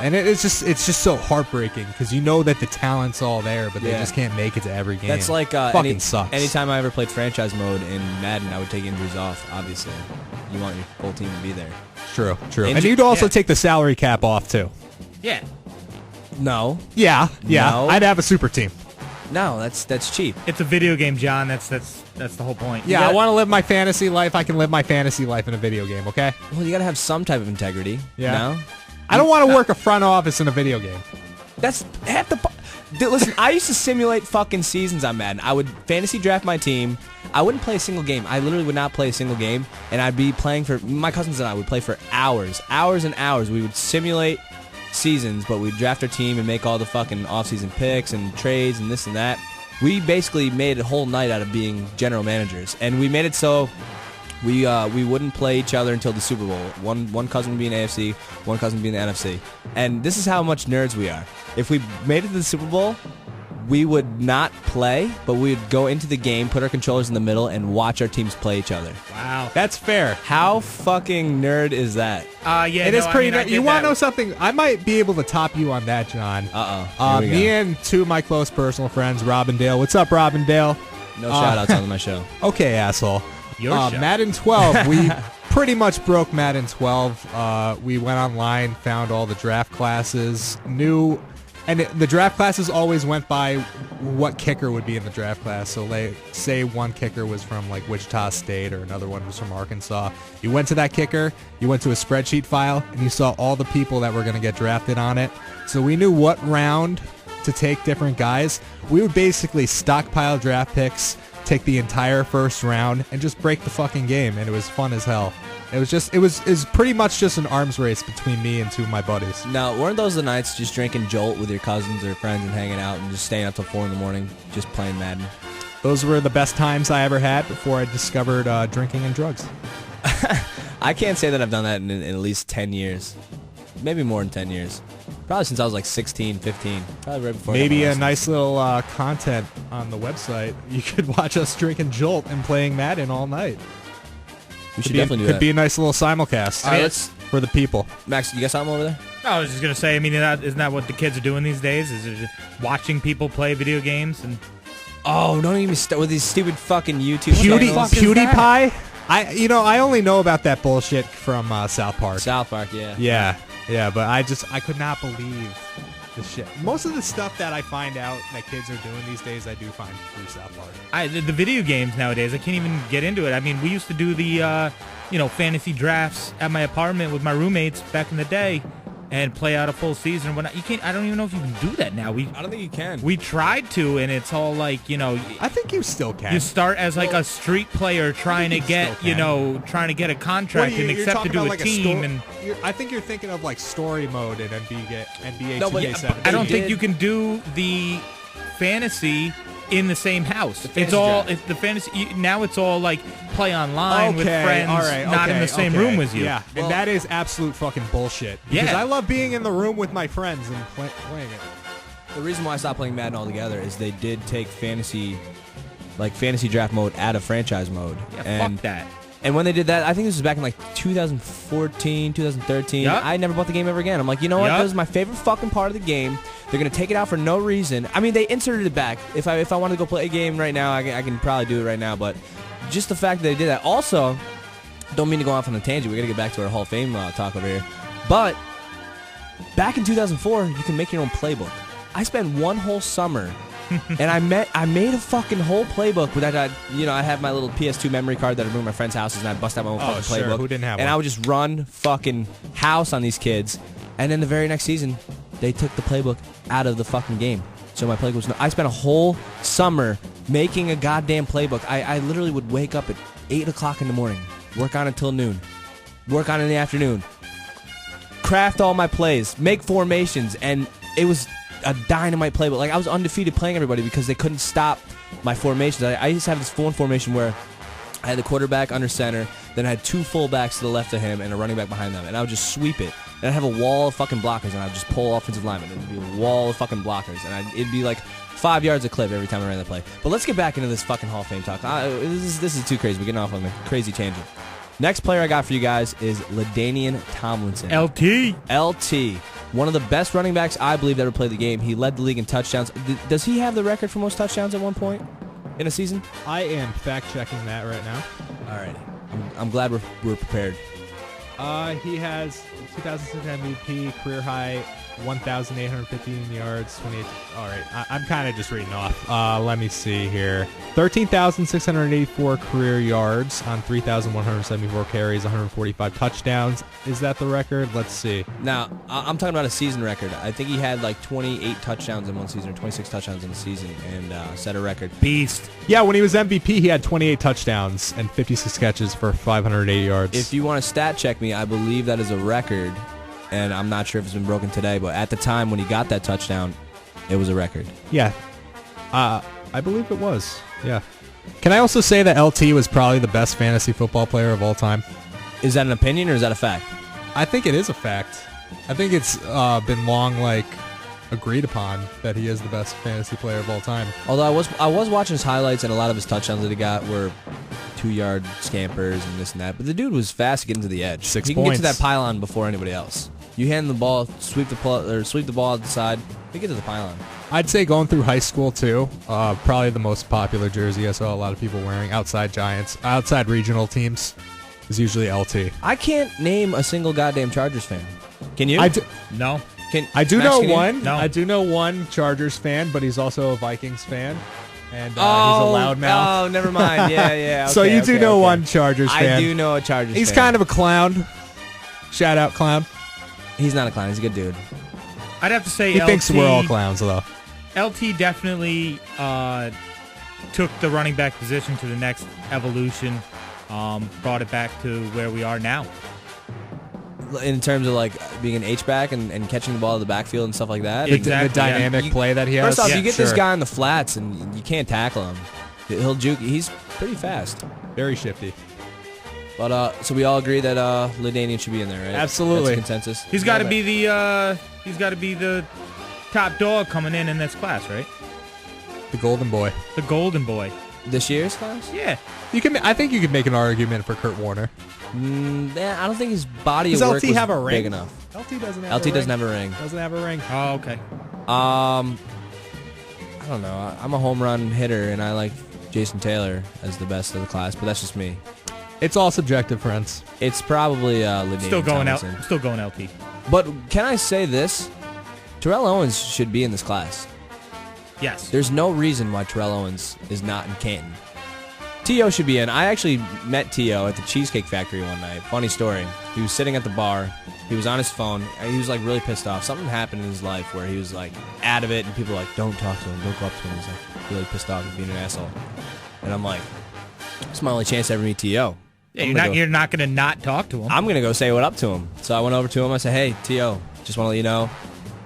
And it's just so heartbreaking because you know that the talent's all there, but they Yeah. just can't make it to every game. That's like fucking sucks. Anytime I ever played franchise mode in Madden, I would take injuries off, obviously. You want your whole team to be there. True. Inju- And you'd also yeah. take the salary cap off too. Yeah. No. Yeah. No. I'd have a super team. No, that's cheap. It's a video game, John. That's the whole point. Yeah, gotta- I want to live my fantasy life. I can live my fantasy life in a video game, okay? Well, you got to have some type of integrity. Yeah. No? I don't want to work a front office in a video game. That's half the. Dude, listen, I used to simulate fucking seasons on Madden. I would fantasy draft my team. I wouldn't play a single game. I literally would not play a single game, and I'd be playing for my cousins and I would play for hours and hours. We would simulate seasons, but we'd draft our team and make all the fucking off-season picks and trades and this and that. We basically made a whole night out of being general managers, and we made it so we wouldn't play each other until the Super Bowl. One cousin would be in AFC, one cousin would be in the NFC. And this is how much nerds we are. If we made it to the Super Bowl, we would not play, but we would go into the game, put our controllers in the middle, and watch our teams play each other. Wow. That's fair. How fucking nerd is that? Yeah, It is pretty. I You want to know something? I might be able to top you on that, John. Uh-oh. Here we Me go. and two of my close personal friends, Rob and Dale. What's up, Rob and Dale? No shout-outs on my show. Okay, asshole. Your show. Madden 12. We pretty much broke Madden 12. We went online, found all the draft classes, and the draft classes always went by what kicker would be in the draft class. So say one kicker was from like Wichita State or another one was from Arkansas. You went to that kicker, you went to a spreadsheet file, and you saw all the people that were going to get drafted on it. So we knew what round to take different guys. We would basically stockpile draft picks, take the entire first round, and just break the fucking game, and it was fun as hell. It was pretty much just an arms race between me and two of my buddies. Now, weren't those the nights just drinking Jolt with your cousins or friends and hanging out and just staying up till 4 in the morning, just playing Madden? Those were the best times I ever had before I discovered drinking and drugs. I can't say that I've done that in at least 10 years. Maybe more than 10 years. Probably since I was like 16, 15. Probably right before I got Maybe my a license. nice little content on the website. You could watch us drinking Jolt and playing Madden all night. We should Could definitely do Could that. be a nice little simulcast All right, let's... for the people. Max, you got something over there? I was just gonna say. I mean, isn't that what the kids are doing these days? Is it just watching people play video games and Oh, don't even start with these stupid fucking YouTube channels. PewDiePie? I only know about that bullshit from South Park. South Park, yeah. Yeah, but I could not believe the shit. Most of the stuff that I find out that kids are doing these days, I do find through South Park. the video games nowadays? I can't even get into it. I mean, we used to do the fantasy drafts at my apartment with my roommates back in the day, and play out a full season. And whatnot. You can't. I don't even know if you can do that now. I don't think you can. We tried to, and it's all like I think you still can. You start as like a street player trying to get trying to get a contract and accept to do a team and. I think you're thinking of like story mode in NBA No, but 2K7. I don't think did. you can do the fantasy in the same house. The fantasy It's all draft. it's the fantasy. Now it's all like play online with Okay, friends, all right, not in okay, the same okay. room with you. Yeah, Well- and that is absolute fucking bullshit. Because Yeah. I love being in the room with my friends and playing it. The reason why I stopped playing Madden altogether is they did take fantasy draft mode out of franchise mode. Yeah, and fuck that. And when they did that, I think this was back in like 2014, 2013. Yep. I never bought the game ever again. I'm like, you know what? Yep. This is my favorite fucking part of the game. They're gonna take it out for no reason. I mean, they inserted it back. If I wanted to go play a game right now, I can probably do it right now. But just the fact that they did that. Also, don't mean to go off on a tangent. We gotta get back to our Hall of Fame talk over here. But back in 2004, you can make your own playbook. I spent one whole summer. And I made a fucking whole playbook with that. I had my little PS2 memory card that I moved to my friends' houses, and I bust out my own fucking sure. playbook. Who didn't have and one? I would just run fucking house on these kids. And then the very next season, they took the playbook out of the fucking game. So my playbook was I spent a whole summer making a goddamn playbook. I literally would wake up at 8 o'clock in the morning, work on it till noon, work on it in the afternoon, craft all my plays, make formations, and it was a dynamite playbook. Like, I was undefeated playing everybody because they couldn't stop my formations. I used to have this one formation where I had the quarterback under center, then I had two fullbacks to the left of him and a running back behind them, and I would just sweep it. And I'd have a wall of fucking blockers, and I'd just pull offensive linemen. It would be a wall of fucking blockers, and it'd be like 5 yards a clip every time I ran the play. But let's get back into this fucking Hall of Fame talk. This is too crazy. We're getting off on a crazy tangent. Next player I got for you guys is LaDainian Tomlinson. LT. One of the best running backs, I believe, that ever played the game. He led the league in touchdowns. Does he have the record for most touchdowns at one point in a season? I am fact-checking that right now. All right. I'm glad we're prepared. He has 2006 MVP, career high 1,815 yards, 28. All right, I'm kind of just reading off. Let me see here. 13,684 career yards on 3,174 carries, 145 touchdowns. Is that the record? Let's see. Now, I'm talking about a season record. I think he had like 28 touchdowns in one season or 26 touchdowns in a season and set a record. Beast. Yeah, when he was MVP, he had 28 touchdowns and 56 catches for 580 yards. If you want to stat check me, I believe that is a record, and I'm not sure if it's been broken today, but at the time when he got that touchdown, it was a record. Yeah. I believe it was. Yeah. Can I also say that LT was probably the best fantasy football player of all time? Is that an opinion or is that a fact? I think it is a fact. I think it's been long, agreed upon that he is the best fantasy player of all time. Although I was watching his highlights, and a lot of his touchdowns that he got were 2-yard scampers and this and that. But the dude was fast to get into the edge. 6 he can points. get to that pylon before anybody else. You hand the ball, sweep the ball out the side, he get to the pylon. I'd say going through high school too, probably the most popular jersey I saw a lot of people wearing outside regional teams is usually LT. I can't name a single goddamn Chargers fan. Can you? No. I do Max, know can you? one. No. I do know one Chargers fan, but he's also a Vikings fan, and he's a loudmouth. Oh, never mind. Yeah. So okay, you do okay, know okay. one Chargers fan. I do know a Chargers He's fan. kind of a clown. Shout out clown. He's not a clown. He's a good dude. I'd have to say He LT, thinks we're all clowns, though. LT definitely took the running back position to the next evolution, brought it back to where we are now. In terms of like being an H-back and catching the ball in the backfield and stuff like that. Yeah, exactly, The dynamic yeah. play that he has. First off, Yeah, you get this sure. guy in the flats and you can't tackle him. He'll juke. He's pretty fast. Very shifty. But so we all agree that LaDainian should be in there, right? Absolutely. That's a consensus. He's got to be the top dog coming in this class, right? The golden boy. The golden boy. This year's class. Yeah. I think you could make an argument for Kurt Warner. Yeah, I don't think his body of Does work LT was have a ring? big enough. LT doesn't have LT doesn't have a ring. Doesn't have a ring. Oh, okay. I don't know. I'm a home run hitter, and I like Jason Taylor as the best of the class, but that's just me. It's all subjective, friends. It's probably LaDainian Still going out. Tomlinson. Still going LT. But can I say this? Terrell Owens should be in this class. Yes. There's no reason why Terrell Owens is not in Canton. T.O. should be in. I actually met T.O. at the Cheesecake Factory one night. Funny story. He was sitting at the bar. He was on his phone. He was like really pissed off. Something happened in his life where he was like out of it, and people were like, don't talk to him. Don't go up to him. He's like really pissed off and being an asshole. And I'm like, it's my only chance to ever meet T.O. Yeah, you're not going to not talk to him. I'm going to go say what up to him. So I went over to him. I said, hey, T.O., just want to let you know,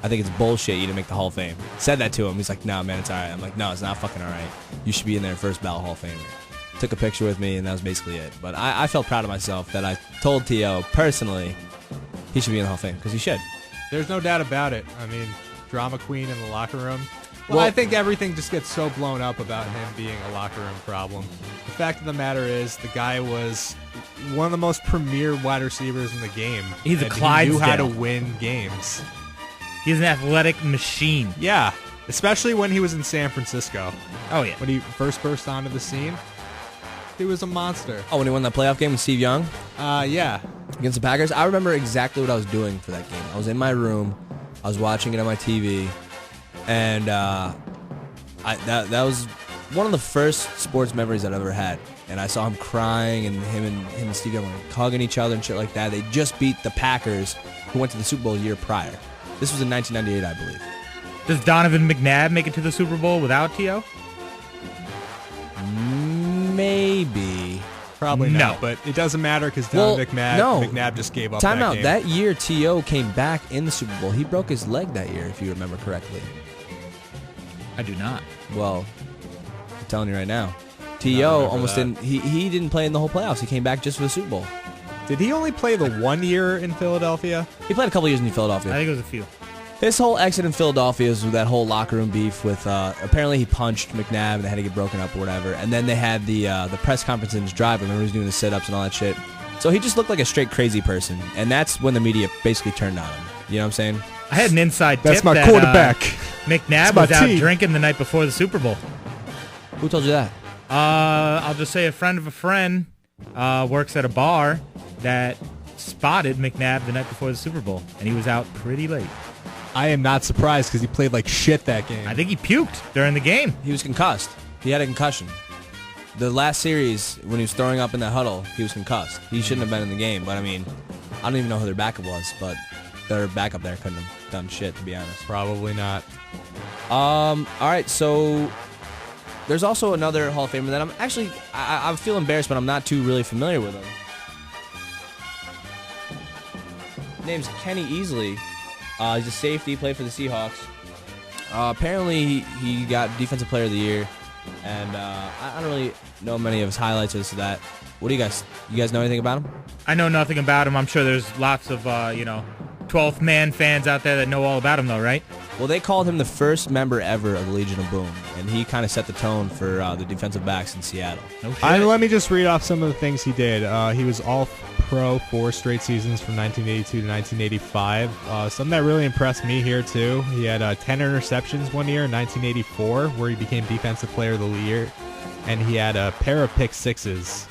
I think it's bullshit you didn't make the Hall of Fame. Said that to him. He's like, nah, man, it's all right. I'm like, no, it's not fucking all right. You should be in there first ballot Hall of Famer. Took a picture with me, and that was basically it. But I felt proud of myself that I told T.O. personally he should be in the Hall of Fame, because he should. There's no doubt about it. I mean, drama queen in the locker room. Well, Well- I think everything just gets so blown up about him being a locker room problem. The fact of the matter is, the guy was one of the most premier wide receivers in the game. He's a and he knew how to Clydesdale. win games. He's an athletic machine. Yeah, especially when he was in San Francisco. Oh, yeah. When he first burst onto the scene, he was a monster. Oh, when he won that playoff game with Steve Young Yeah. against the Packers, I remember exactly what I was doing for that game. I was in my room. I was watching it on my TV. And that was one of the first sports memories I'd ever had. And I saw him crying, and him and Steve Young were hugging each other and shit like that. They just beat the Packers, who went to the Super Bowl a year prior. This was in 1998, I believe. Does Donovan McNabb make it to the Super Bowl without T.O.? Maybe. Probably No. not, but it doesn't matter because Well, McNabb just gave up Time that out. game. That year, T.O. came back in the Super Bowl. He broke his leg that year, if you remember correctly. I do not. Well, I'm telling you right now. I T.O. remember almost that. didn't. He didn't play in the whole playoffs. He came back just for the Super Bowl. Did he only play the 1 year in Philadelphia? He played a couple years in Philadelphia. I think it was a few. His whole exit in Philadelphia was with that whole locker room beef with, apparently he punched McNabb and they had to get broken up or whatever. And then they had the press conference in his drive. Remember he was doing the sit-ups and all that shit. So he just looked like a straight crazy person. And that's when the media basically turned on him. You know what I'm saying? I had an inside That's tip my that, quarterback. McNabb That's my was out team. drinking the night before the Super Bowl. Who told you that? I'll just say a friend of a friend works at a bar that spotted McNabb the night before the Super Bowl, and he was out pretty late. I am not surprised because he played like shit that game. I think he puked during the game. He was concussed. He had a concussion. The last series, when he was throwing up in that huddle, he was concussed. He shouldn't have been in the game, but I mean, I don't even know who their backup was, but their backup there couldn't have done shit, to be honest. Probably not. All right, so there's also another Hall of Famer that I'm actually, I feel embarrassed, but I'm not too really familiar with him. His name's Kenny Easley. He's a safety, played for the Seahawks. Apparently, he got Defensive Player of the Year, and I don't really know many of his highlights as to that. What do you guys know anything about him? I know nothing about him. I'm sure there's lots of, 12th man fans out there that know all about him, though, right? Well, they called him the first member ever of the Legion of Boom, and he kind of set the tone for the defensive backs in Seattle. No shit. Let me just read off some of the things he did. He was All-Pro 4 straight seasons from 1982 to 1985. Something that really impressed me here, too. He had 10 interceptions one year in 1984, where he became Defensive Player of the Year, and he had a pair of pick sixes.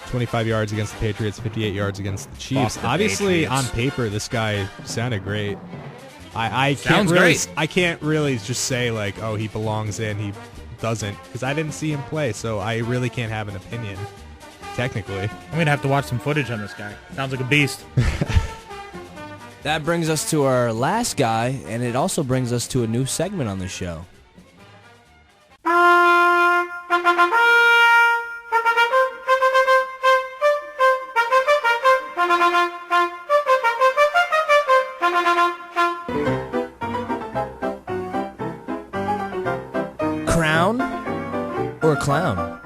25 yards against the Patriots, 58 yards against the Chiefs. Fuck the Obviously, Patriots. on paper, this guy sounded great. I can't Sounds really, great. I can't really just say like, oh, he belongs in, he doesn't, because I didn't see him play, so I really can't have an opinion. Technically, I'm going to have to watch some footage on this guy. Sounds like a beast. That brings us to our last guy, and it also brings us to a new segment on the show. Crown or clown?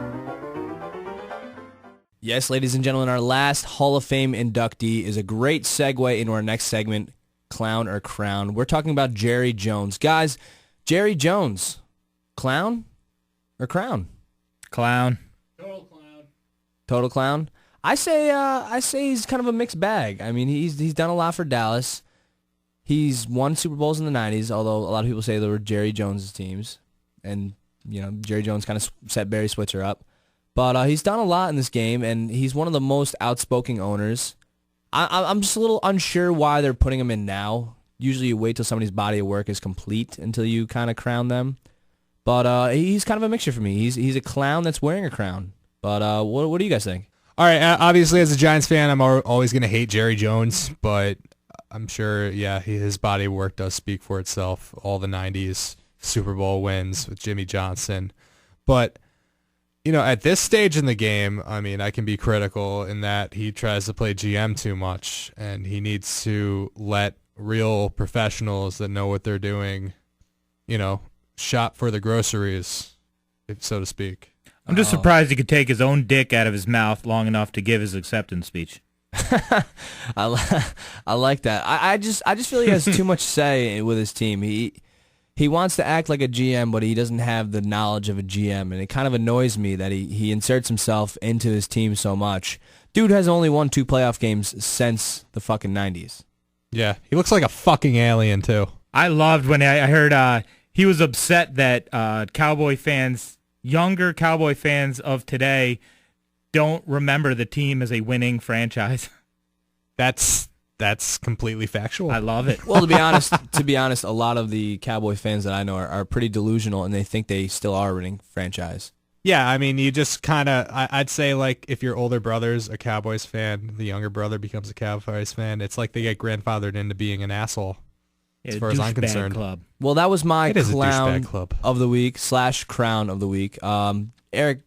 Yes, ladies and gentlemen, our last Hall of Fame inductee is a great segue into our next segment, clown or crown. We're talking about Jerry Jones. Guys, Jerry Jones, clown or crown? Clown. Total clown. I say he's kind of a mixed bag. I mean, he's done a lot for Dallas. He's won Super Bowls in the 90s, although a lot of people say they were Jerry Jones' teams. And, Jerry Jones kind of set Barry Switzer up. But he's done a lot in this game, and he's one of the most outspoken owners. I'm just a little unsure why they're putting him in now. Usually you wait till somebody's body of work is complete until you kind of crown them. But he's kind of a mixture for me. He's a clown that's wearing a crown. But what do you guys think? all right. Obviously, as a Giants fan, I'm always going to hate Jerry Jones, but I'm sure, yeah, his body of work does speak for itself. All the '90s Super Bowl wins with Jimmy Johnson, but at this stage in the game, I mean, I can be critical in that he tries to play GM too much, and he needs to let real professionals that know what they're doing, shop for the groceries, so to speak. I'm just surprised he could take his own dick out of his mouth long enough to give his acceptance speech. I like that. I just feel he has too much say with his team. He wants to act like a GM, but he doesn't have the knowledge of a GM, and it kind of annoys me that he inserts himself into his team so much. Dude has only won 2 playoff games since the fucking 90s. Yeah, he looks like a fucking alien, too. I loved when I heard he was upset that younger Cowboy fans of today don't remember the team as a winning franchise. That's completely factual. I love it. Well, to be honest, a lot of the Cowboy fans that I know are pretty delusional, and they think they still are a winning franchise. Yeah, I mean, you just kind of, I'd say, like, if your older brother's a Cowboys fan, the younger brother becomes a Cowboys fan, it's like they get grandfathered into being an asshole, as far as I'm concerned. Club. Well, that was my It is a clown douchebag club. of the week / crown of the week. Eric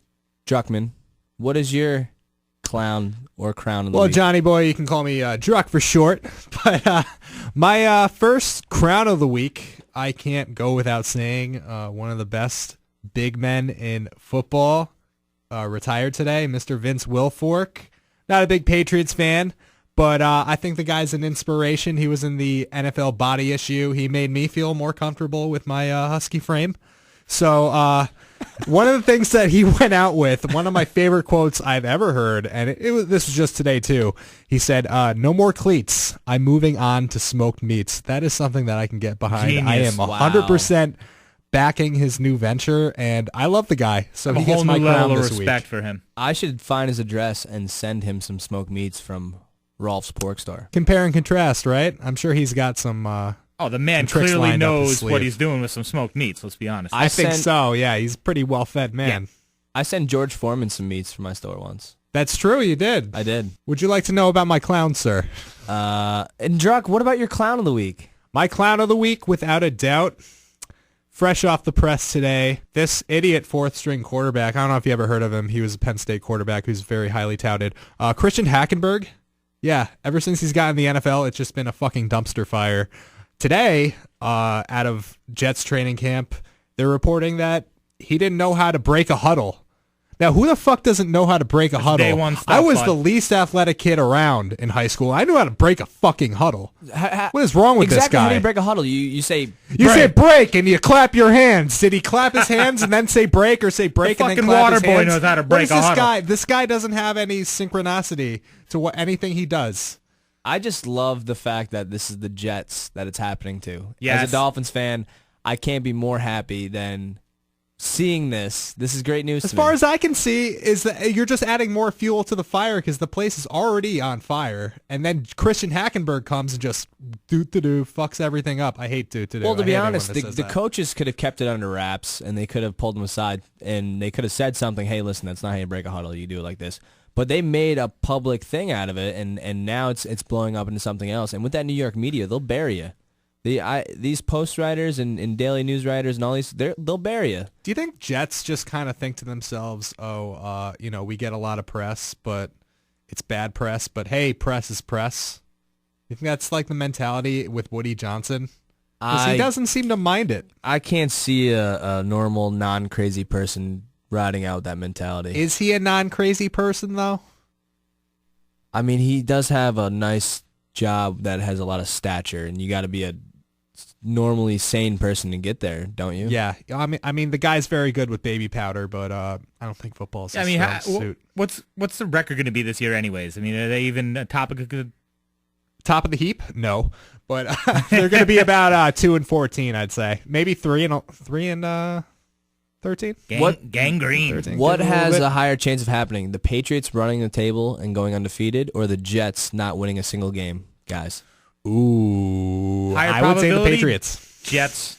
Druckman, what is your clown or crown of the Well, week? Johnny boy, you can call me Druck for short. But my first crown of the week, I can't go without saying, one of the best big men in football, retired today, Mr. Vince Wilfork. Not a big Patriots fan, but I think the guy's an inspiration. He was in the NFL Body Issue. He made me feel more comfortable with my husky frame. So one of the things that he went out with, one of my favorite quotes I've ever heard, and this was just today too. He said, "No more cleats. I'm moving on to smoked meats." That is something that I can get behind. Genius. I am 100% backing his new venture, and I love the guy. So A he whole gets my new crown level of this respect week. for him. I should find his address and send him some smoked meats from Rolf's Pork Store. Compare and contrast, right? I'm sure he's got some Oh, the man and tricks clearly lined up his knows sleeve. what he's doing with some smoked meats. Let's be honest. I think sent- so. Yeah, he's a pretty well-fed man. I sent George Foreman some meats from my store once. That's true. You did. I did. Would you like to know about my clown, sir? And Druck, what about your clown of the week? My clown of the week, without a doubt, fresh off the press today, this idiot fourth-string quarterback. I don't know if you ever heard of him. He was a Penn State quarterback who's very highly touted. Christian Hackenberg. Yeah, ever since he's gotten in the NFL, it's just been a fucking dumpster fire. Today, out of Jets training camp, they're reporting that he didn't know how to break a huddle. Now, who the fuck doesn't know how to break a huddle? day one stuff, I was bud. the least athletic kid around in high school. I knew how to break a fucking huddle. What is wrong with Exactly this how guy? do you break a huddle? You say You say break and you clap your hands. Did he clap his hands and then say break, or say break and then fucking clap water his boy hands? knows how to What break is a this huddle. guy? This guy doesn't have any synchronicity to anything he does. I just love the fact that this is the Jets that it's happening to. Yes. As a Dolphins fan, I can't be more happy than seeing this. This is great news As to far me. as I can see, is that you're just adding more fuel to the fire because the place is already on fire, and then Christian Hackenberg comes and just fucks everything up. I hate do. Well, to I be hate anyone honest, that the says that. coaches could have kept it under wraps, and they could have pulled them aside, and they could have said something, hey, listen, that's not how you break a huddle. You do it like this. But they made a public thing out of it, and now it's blowing up into something else. And with that New York media, they'll bury you. These post writers and daily news writers and all these, they'll bury you. Do you think Jets just kind of think to themselves, we get a lot of press, but it's bad press, but hey, press is press? You think that's like the mentality with Woody Johnson? Because he doesn't seem to mind it. I can't see a normal, non-crazy person riding out that mentality. Is he a non-crazy person, though? I mean, he does have a nice job that has a lot of stature, and you got to be a normally sane person to get there, don't you? Yeah. I mean, the guy's very good with baby powder, but I don't think football's his I mean, strong suit. what's the record going to be this year, anyways? I mean, are they even a topic of good? Top of the heap? No. But they're going to be about 2-14, I'd say. Maybe 3 and 13. Gangrene? 13. What Give it a little has bit. a higher chance of happening? The Patriots running the table and going undefeated, or the Jets not winning a single game, guys? Ooh. Higher I would say the probability? Patriots.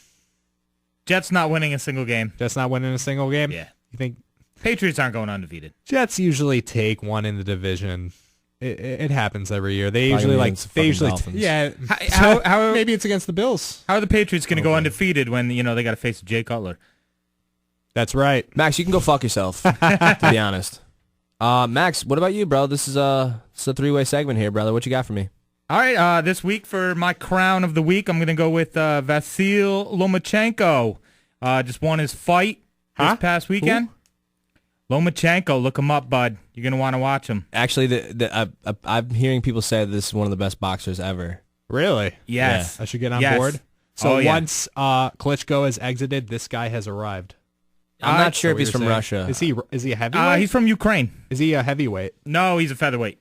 Jets not winning a single game. Jets not winning a single game? Yeah. You think Patriots aren't going undefeated. Jets usually take one in the division? It happens every year. They Probably usually against the fucking Dolphins. yeah. How Maybe it's against the Bills. are the Patriots going to go undefeated when they got to face Jay Cutler? That's right. Max, you can go fuck yourself, to be honest. Max, what about you, bro? This is a three-way segment here, brother. What you got for me? All right, this week for my crown of the week, I'm going to go with Vasyl Lomachenko. Just won his fight this past weekend. Lomachenko, look him up, bud. You're going to want to watch him. Actually, I'm hearing people say this is one of the best boxers ever. Really? Yes. I should get on Yes. board. So Oh, yeah. once Klitschko has exited, this guy has arrived. I'm not Is sure that if what he's you're from saying? Russia. Is he a heavyweight? He's from Ukraine. Is he a heavyweight? No, he's a featherweight.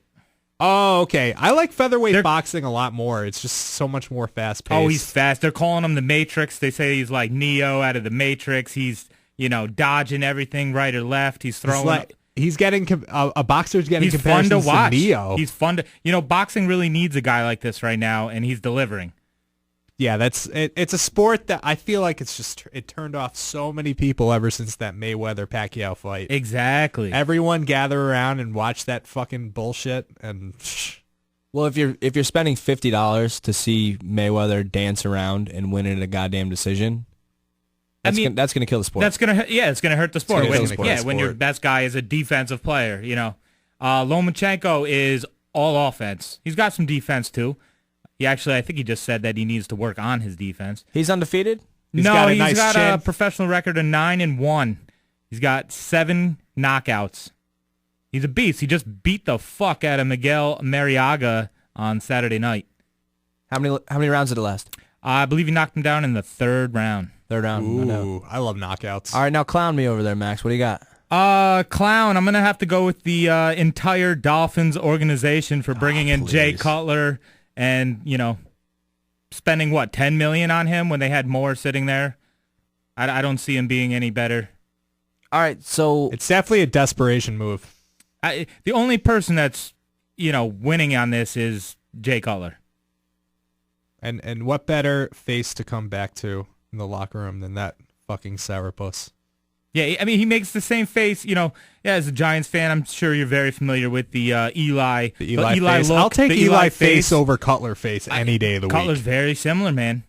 Oh, okay. I like featherweight They're- boxing a lot more. It's just so much more fast-paced. Oh, he's fast. They're calling him the Matrix. They say he's like Neo out of the Matrix. He's, dodging everything right or left. He's It's throwing. like he's getting a boxer's getting He's fun to comparisons watch. Neo. He's fun to. Boxing really needs a guy like this right now, and he's delivering. Yeah, it's a sport that I feel like it turned off so many people ever since that Mayweather-Pacquiao fight. Exactly. Everyone gather around and watch that fucking bullshit and Well, if you're spending $50 to see Mayweather dance around and win in a goddamn decision, that's gonna kill the sport. It's gonna hurt the sport. gonna When, kill the sport. when your best guy is a defensive player, Lomachenko is all offense. He's got some defense too. I think he just said that he needs to work on his defense. He's undefeated. He's got a got nice a chin. professional record of 9-1. He's got 7 knockouts. He's a beast. He just beat the fuck out of Miguel Mariaga on Saturday night. How many rounds did it last? I believe he knocked him down in the 3rd round. Third round. No doubt. ooh, I love knockouts. All right, now clown me over there, Max. What do you got? Clown, I'm going to have to go with the entire Dolphins organization for bringing in Jay please. Cutler and, spending, $10 million on him when they had more sitting there. I don't see him being any better. All right, so It's definitely a desperation move. The only person that's, winning on this is Jay Cutler. And what better face to come back to in the locker room than that fucking sourpuss? Yeah, I mean, he makes the same face. Yeah, as a Giants fan, I'm sure you're very familiar with the Eli face. look. I'll take the Eli face over Cutler face any day of the Cutler's week. very similar, man.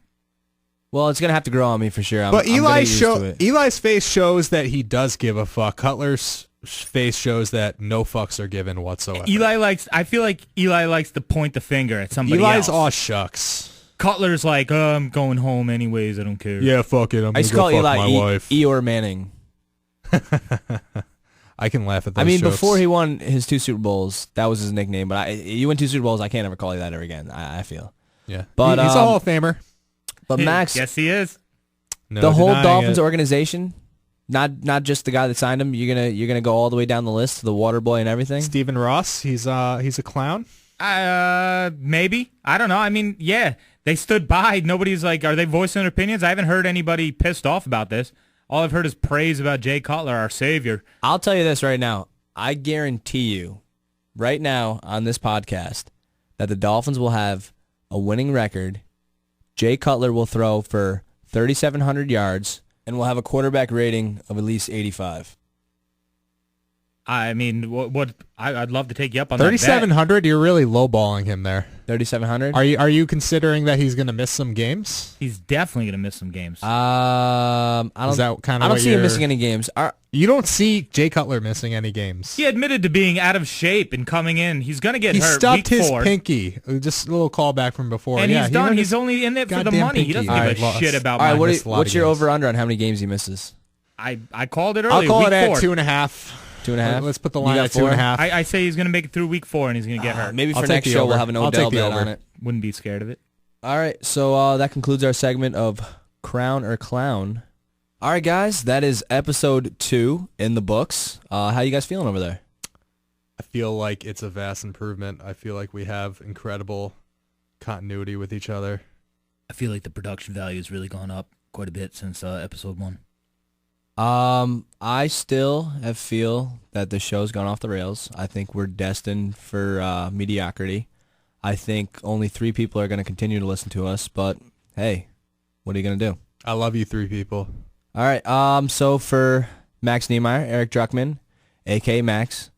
Well, it's gonna have to grow on me for sure. But I'm gonna get used to it. Eli's face shows that he does give a fuck. Cutler's face shows that no fucks are given whatsoever. I feel like Eli likes to point the finger at somebody Eli's else. aw shucks. Cutler's like, I'm going home anyways. I don't care. Yeah, fuck it. I'm I gonna used to go call fuck Eli my wife. Eeyore Manning. I can laugh at those I mean, jokes. before he won his 2 Super Bowls, that was his nickname. But you win 2 Super Bowls, I can't ever call you that ever again. I feel. Yeah, But, he's a Hall of Famer. But Max, Yes, he is. No the whole denying Dolphins it. organization, not just the guy that signed him. You're gonna go all the way down the list to the water boy and everything. Stephen Ross, he's a clown. Maybe. I don't know. I mean, yeah, they stood by. Nobody's like, are they voicing their opinions? I haven't heard anybody pissed off about this. All I've heard is praise about Jay Cutler, our savior. I'll tell you this right now. I guarantee you, right now on this podcast, that the Dolphins will have a winning record. Jay Cutler will throw for 3,700 yards and will have a quarterback rating of at least 85. I mean, what I'd love to take you up on that. 3,700. You're really lowballing him there. 3,700? Are you considering that he's going to miss some games? He's definitely going to miss some games. I don't. Is that kind of I don't what see him you're- missing any games. You don't see Jay Cutler missing any games. He admitted to being out of shape and coming in. He's going to get He hurt stubbed week his 4. pinky. Just a little callback from before. And yeah, he's done. hurt He's his only in it for the goddamn money. He pinky. doesn't give a Alright, shit about All right, money. missed a lot what's of your games. over-under on how many games he misses? I called it I'll earlier. call week it at 4. 2.5. 2.5? Let's put the You line got at 4? 2.5. I say he's going to make it through week 4 and he's going to get hurt. Maybe I'll for take next the show over. we'll have an I'll Odell take the bet over. on it. Wouldn't be scared of it. All right, so that concludes our segment of Crown or Clown. All right, guys, that is episode 2 in the books. How you guys feeling over there? I feel like it's a vast improvement. I feel like we have incredible continuity with each other. I feel like the production value has really gone up quite a bit since episode 1. I still feel that the show's gone off the rails. I think we're destined for mediocrity. I think only 3 people are going to continue to listen to us, but hey, what are you going to do? I love you 3 people. All right, so for Max Niemeyer, Eric Druckman, a.k.a. Max,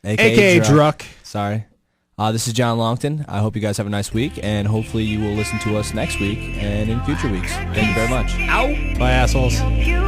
A.K.A. Druck. Sorry. This is John Longton. I hope you guys have a nice week, and hopefully you will listen to us next week and in future weeks. Thank you very much. Ow! Bye, assholes. You